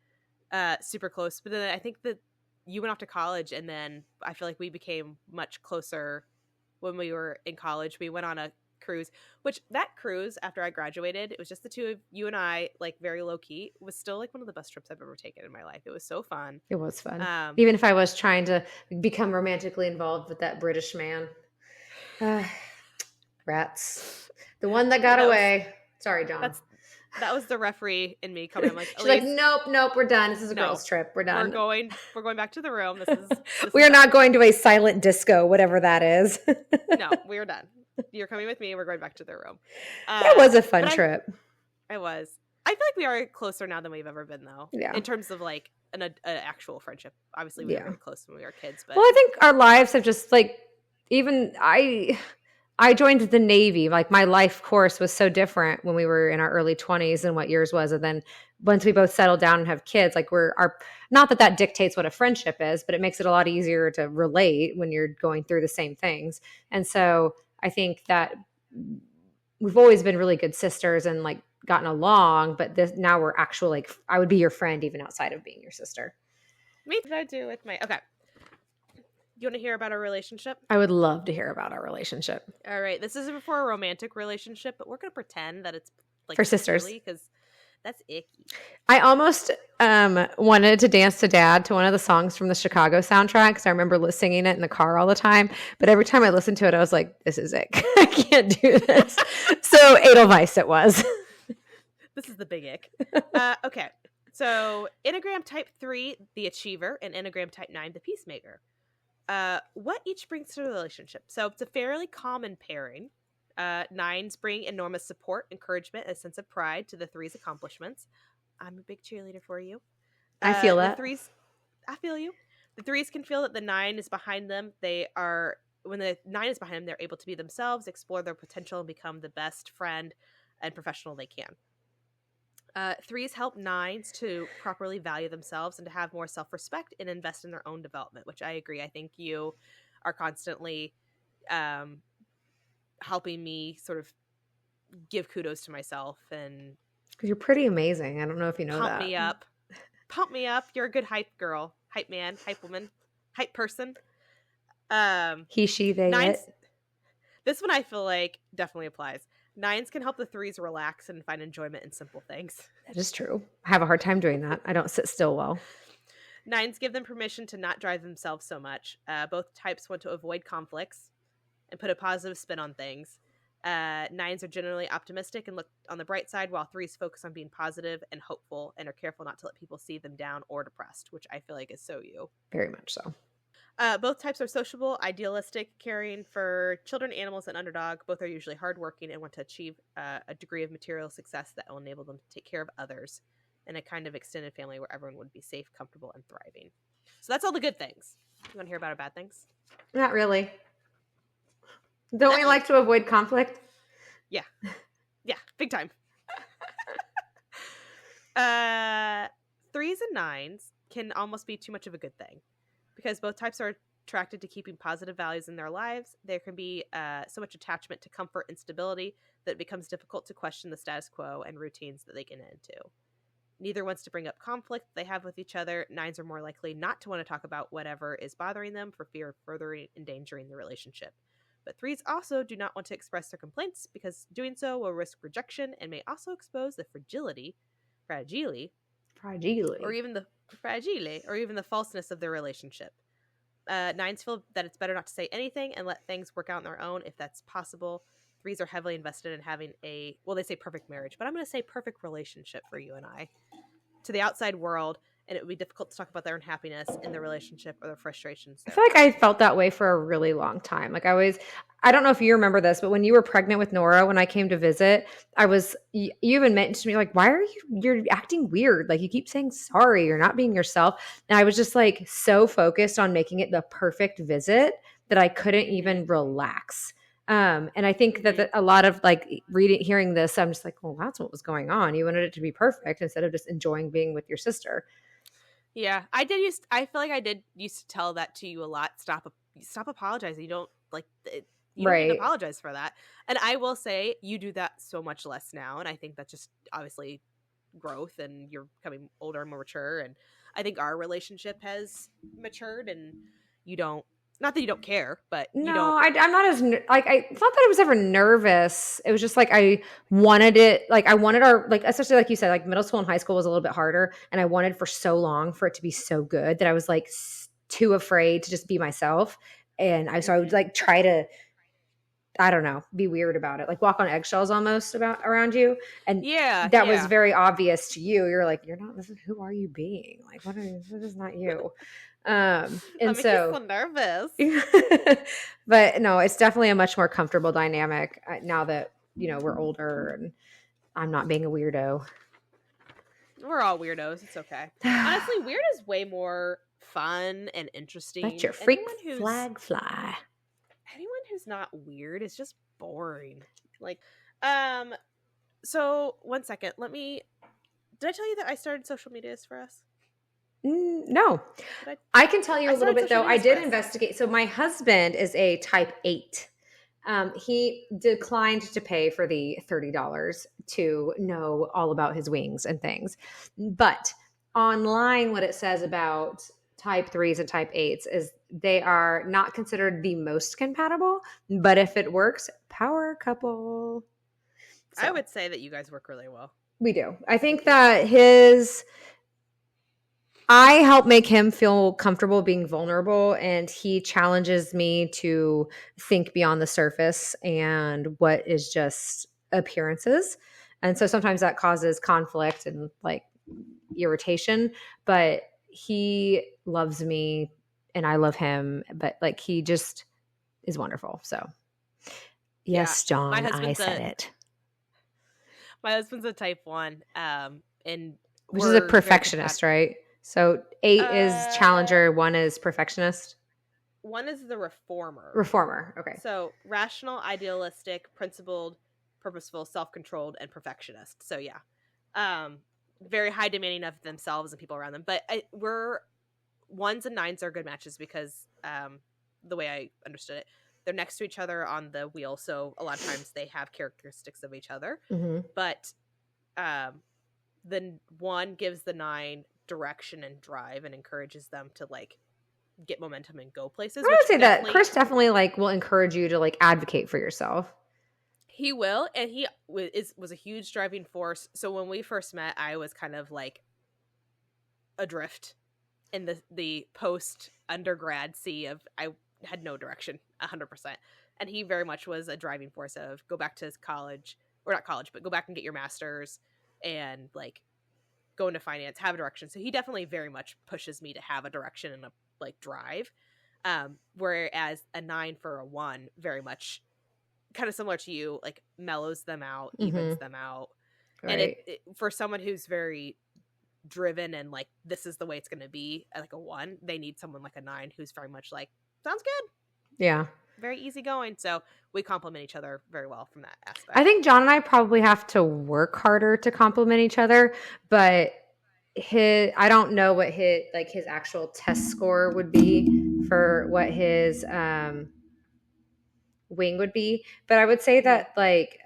super close. But then I think that you went off to college, and then I feel like we became much closer when we were in college. We went on a cruise, which that cruise, after I graduated, it was just the two of you and I, like very low key, was still like one of the best trips I've ever taken in my life. It was so fun. It was fun. Even if I was trying to become romantically involved with that British man. Rats. The one that got away. Sorry, John. That was the referee in me coming. I'm like, she's like, nope, we're done. This is a girls trip. We're done. We're going back to the room. We are not going to a silent disco, whatever that is. No, we're done. You're coming with me. We're going back to the room. It was a fun trip. It was. I feel like we are closer now than we've ever been, though. Yeah. In terms of like an actual friendship. Obviously, we were really close when we were kids. But well, I think our lives have just like, even I joined the Navy. Like, my life course was so different when we were in our early 20s than what yours was. And then once we both settle down and have kids, like not that dictates what a friendship is, but it makes it a lot easier to relate when you're going through the same things. And so I think that we've always been really good sisters and like gotten along, but now we're actual, like, I would be your friend even outside of being your sister. Me too. I do with my, okay. You want to hear about our relationship? I would love to hear about our relationship. All right. This isn't for a romantic relationship, but we're going to pretend that it's like for sisters, because that's icky. I almost wanted to dance to Dad to one of the songs from the Chicago soundtrack, because I remember singing it in the car all the time. But every time I listened to it, I was like, this is ick. I can't do this. So Edelweiss it was. This is the big ick. Okay. So Enneagram type 3, the achiever, and Enneagram type 9, the peacemaker. What each brings to the relationship. So it's a fairly common pairing. 9s bring enormous support, encouragement, and a sense of pride to the 3's accomplishments. I'm a big cheerleader for you. I feel that. I feel you. The 3s can feel that the 9 is behind them. When the 9 is behind them, they're able to be themselves, explore their potential, and become the best friend and professional they can. 3s help 9s to properly value themselves and to have more self-respect and invest in their own development, which I agree. I think you are constantly helping me sort of give kudos to myself. And you're pretty amazing. I don't know if you know that. Pump me up. You're a good hype girl, hype man, hype woman, hype person. He, she, they, 9s, it. This one I feel like definitely applies. 9s can help the 3s relax and find enjoyment in simple things. That is true. I have a hard time doing that. I don't sit still well. 9s give them permission to not drive themselves so much. Both types want to avoid conflicts and put a positive spin on things. 9s are generally optimistic and look on the bright side, while 3s focus on being positive and hopeful and are careful not to let people see them down or depressed, which I feel like is so you. Very much so. Both types are sociable, idealistic, caring for children, animals, and underdog. Both are usually hardworking and want to achieve a degree of material success that will enable them to take care of others in a kind of extended family where everyone would be safe, comfortable, and thriving. So that's all the good things. You want to hear about our bad things? Not really. Don't we like to avoid conflict? Yeah. Yeah, big time. 3s and 9s can almost be too much of a good thing. Because both types are attracted to keeping positive values in their lives, there can be so much attachment to comfort and stability that it becomes difficult to question the status quo and routines that they get into. Neither wants to bring up conflict they have with each other. 9s are more likely not to want to talk about whatever is bothering them for fear of further endangering the relationship. But 3s also do not want to express their complaints because doing so will risk rejection and may also expose the fragility, or even the falseness of their relationship. 9s feel that it's better not to say anything and let things work out on their own if that's possible. threes are heavily invested in having they say perfect marriage, but I'm going to say perfect relationship for you and I to the outside world. And it would be difficult to talk about their unhappiness in the relationship or the frustrations. I feel like I felt that way for a really long time. Like I don't know if you remember this, but when you were pregnant with Nora, when I came to visit, you even mentioned to me, like, why are you're acting weird? Like, you keep saying sorry, you're not being yourself. And I was just like so focused on making it the perfect visit that I couldn't even relax. And I think that a lot of like hearing this, I'm just like, well, that's what was going on. You wanted it to be perfect instead of just enjoying being with your sister. Yeah, I feel like I did used to tell that to you a lot. Stop apologizing. You don't you don't need to apologize for that. And I will say you do that so much less now. And I think that's just obviously growth and you're becoming older and more mature. And I think our relationship has matured and you don't, not that you don't care, but you don't. I'm not as like, it's not that I was ever nervous. It was just like, I wanted it. Like I wanted our, like, especially like you said, like middle school and high school was a little bit harder. And I wanted for so long for it to be so good that I was like too afraid to just be myself. And so I would like try to, I don't know, be weird about it, like walk on eggshells almost around you. And that was very obvious to you. You're like, you're not, who are you being? Like, this is not you. And so nervous. But no, it's definitely a much more comfortable dynamic now that, we're older and I'm not being a weirdo. We're all weirdos. It's okay. Honestly, weird is way more fun and interesting. Let your freak flag fly. Anyone who's not weird is just boring. Like, so 1 second. Did I tell you that I started social medias for us? No. I can tell you a little bit though. I did investigate. So my husband is a type 8. He declined to pay for the $30 to know all about his wings and things. But online, what it says about type 3s and type 8s is they are not considered the most compatible, but if it works, power couple. So, I would say that you guys work really well. We do. I think that I help make him feel comfortable being vulnerable, and he challenges me to think beyond the surface and what is just appearances. And so sometimes that causes conflict and like irritation, but he loves me and I love him, but like he just is wonderful. So yes, John, I said it. My husband's a type 1, and which is a perfectionist, right? So 8 is challenger, 1 is perfectionist. 1 is the reformer. Reformer, okay. So rational, idealistic, principled, purposeful, self-controlled, and perfectionist. So yeah, very high demanding of themselves and people around them. But 1s and 9s are good matches because the way I understood it, they're next to each other on the wheel. So a lot of times they have characteristics of each other. Mm-hmm. But the 1 gives the 9 direction and drive and encourages them to like get momentum and go places. I would say that Chris definitely like will encourage you to like advocate for yourself. He will, and he was a huge driving force. So when we first met, I was kind of like adrift in the post undergrad sea of I had no direction 100%, and he very much was a driving force of go back to college, or not college, but go back and get your master's and like go into finance, have a direction. So he definitely very much pushes me to have a direction and a like drive. Whereas a 9 for a 1 very much kind of similar to you, like mellows them out, evens them out. Right. And it for someone who's very driven and like this is the way it's going to be, like a 1, they need someone like a 9 who's very much like sounds good. Yeah. Very easygoing. So we complement each other very well from that aspect. I think John and I probably have to work harder to complement each other, but I don't know what his actual test score would be for what his wing would be. But I would say that like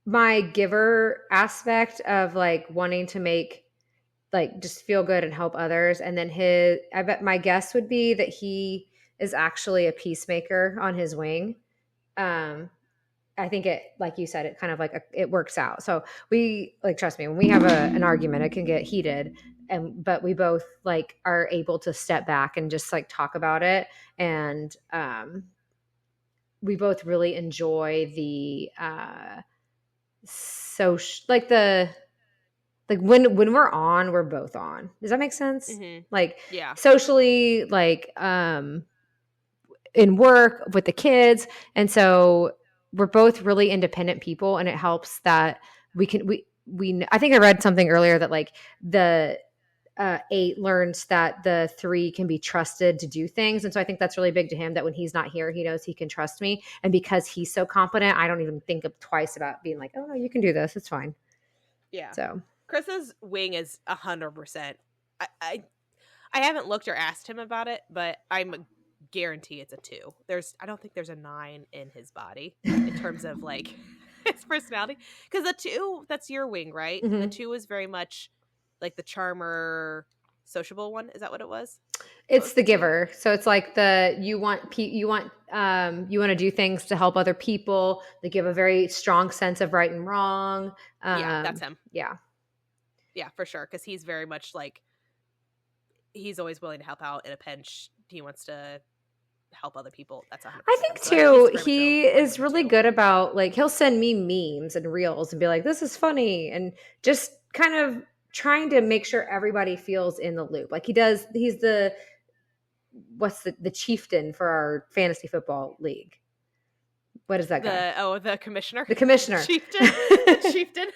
my giver aspect of like wanting to make like just feel good and help others. And then I bet my guess would be that he is actually a peacemaker on his wing. I think it, like you said, it kind of like it works out. So we like, trust me, when we have an argument, it can get heated, but we both like are able to step back and just like talk about it and we both really enjoy the social, like when we're on, we're both on. Does that make sense? Mm-hmm. Like Yeah. socially, like in work with the kids. And so we're both really independent people, and it helps that we I think I read something earlier that like the 8 learns that the 3 can be trusted to do things. And so I think that's really big to him, that when he's not here, he knows he can trust me. And because he's so confident, I don't even think of twice about being like, oh no, you can do this. It's fine. Yeah. So Chris's wing is 100%. I haven't looked or asked him about it, but I'm guarantee it's a 2. I don't think there's a 9 in his body in terms of like his personality. Because the 2, that's your wing, right? The 2 is very much like the charmer, sociable one. Is that what it was? it's the giver. So it's like you want to do things to help other people. They give a very strong sense of right and wrong. Yeah, that's him. Yeah. Yeah, for sure. Because he's very much like, he's always willing to help out in a pinch. He wants to help other people. That's 100%. I think So too, he's he very much is really too. good about like, he'll send me memes and reels and be like, this is funny, and just kind of trying to make sure everybody feels in the loop. Like he's the chieftain for our fantasy football league. What is that guy? The commissioner. The commissioner. Chieftain. The chieftain.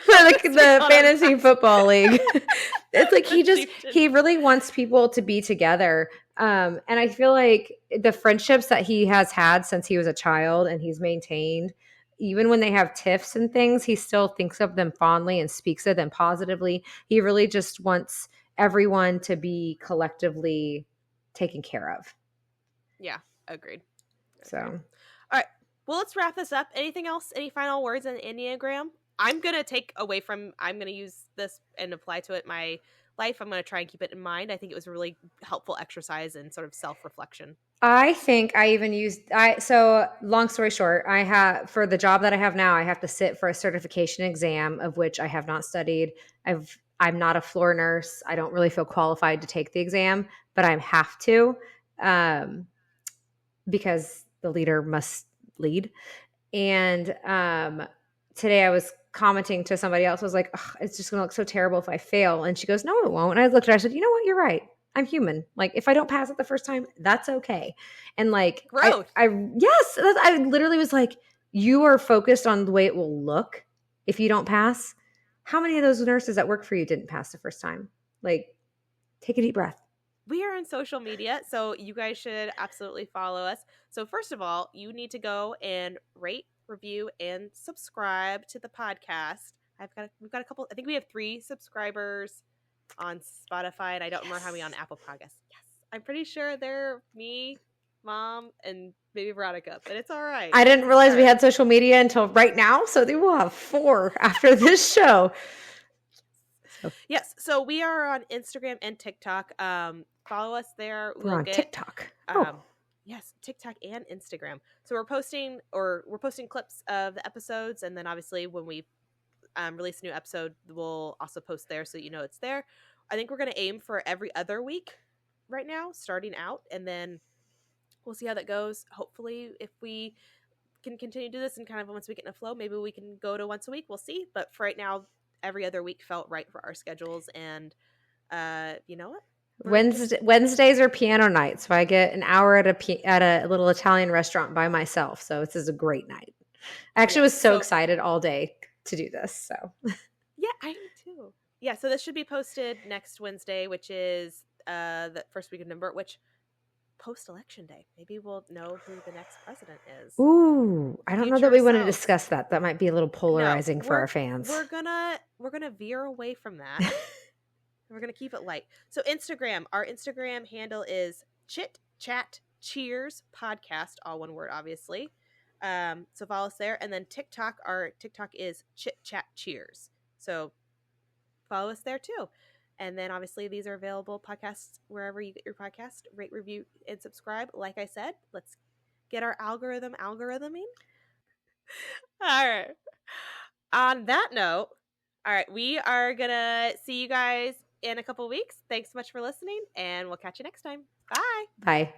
For the fantasy football league. It's like he really wants people to be together. And I feel like the friendships that he has had since he was a child and he's maintained, even when they have tiffs and things, he still thinks of them fondly and speaks of them positively. He really just wants everyone to be collectively taken care of. Yeah, agreed. So, all right. Well, let's wrap this up. Anything else? Any final words on the Enneagram? I'm going to use this and apply to it my life. I'm going to try and keep it in mind. I think it was a really helpful exercise in sort of self-reflection. I think I even so long story short, for the job that I have now, I have to sit for a certification exam, of which I have not studied. I'm not a floor nurse. I don't really feel qualified to take the exam, but I have to, because the leader must lead. And today I was commenting to somebody else. I was like, it's just going to look so terrible if I fail. And she goes, no, it won't. And I looked at her, I said, you know what? You're right. I'm human. Like, if I don't pass it the first time, that's okay. And like, growth. I literally was like, you are focused on the way it will look if you don't pass. How many of those nurses that work for you didn't pass the first time? Like, take a deep breath. We are on social media, so you guys should absolutely follow us. So first of all, you need to go and rate, review, and subscribe to the podcast. We've got a couple. I think we have 3 subscribers on Spotify, and I don't remember how many on Apple Podcasts. Yes, I'm pretty sure they're me, Mom, and maybe Veronica, but it's all right. I didn't realize we had social media until right now, so they will have 4 after this show. Yes, so we are on Instagram and TikTok. Follow us there. We're on TikTok. Yes, TikTok and Instagram. So we're posting clips of the episodes, and then obviously when we release a new episode, we'll also post there so you know it's there. I think we're going to aim for every other week right now, starting out, and then we'll see how that goes. Hopefully, if we can continue to do this and kind of once we get in a flow, maybe we can go to once a week. We'll see. But for right now, every other week felt right for our schedules, and you know what? Wednesdays are piano night, so I get an hour at a little Italian restaurant by myself. So this is a great night. I actually was so excited all day to do this. So yeah, I am too. Yeah, so this should be posted next Wednesday, which is the first week of November, which post-election day. Maybe we'll know who the next president is. Ooh, I don't know that we want to discuss that. That might be a little polarizing for our fans. We're gonna veer away from that. We're gonna keep it light. So Instagram, our Instagram handle is chitchatcheerspodcast, all one word, obviously. So follow us there, and then TikTok. Our TikTok is chitchatcheers. So follow us there too. And then obviously these are available podcasts wherever you get your podcast. Rate, review, and subscribe. Like I said, let's get our algorithming. All right. On that note, all right, we are gonna see you guys in a couple weeks. Thanks so much for listening, and we'll catch you next time. Bye. Bye.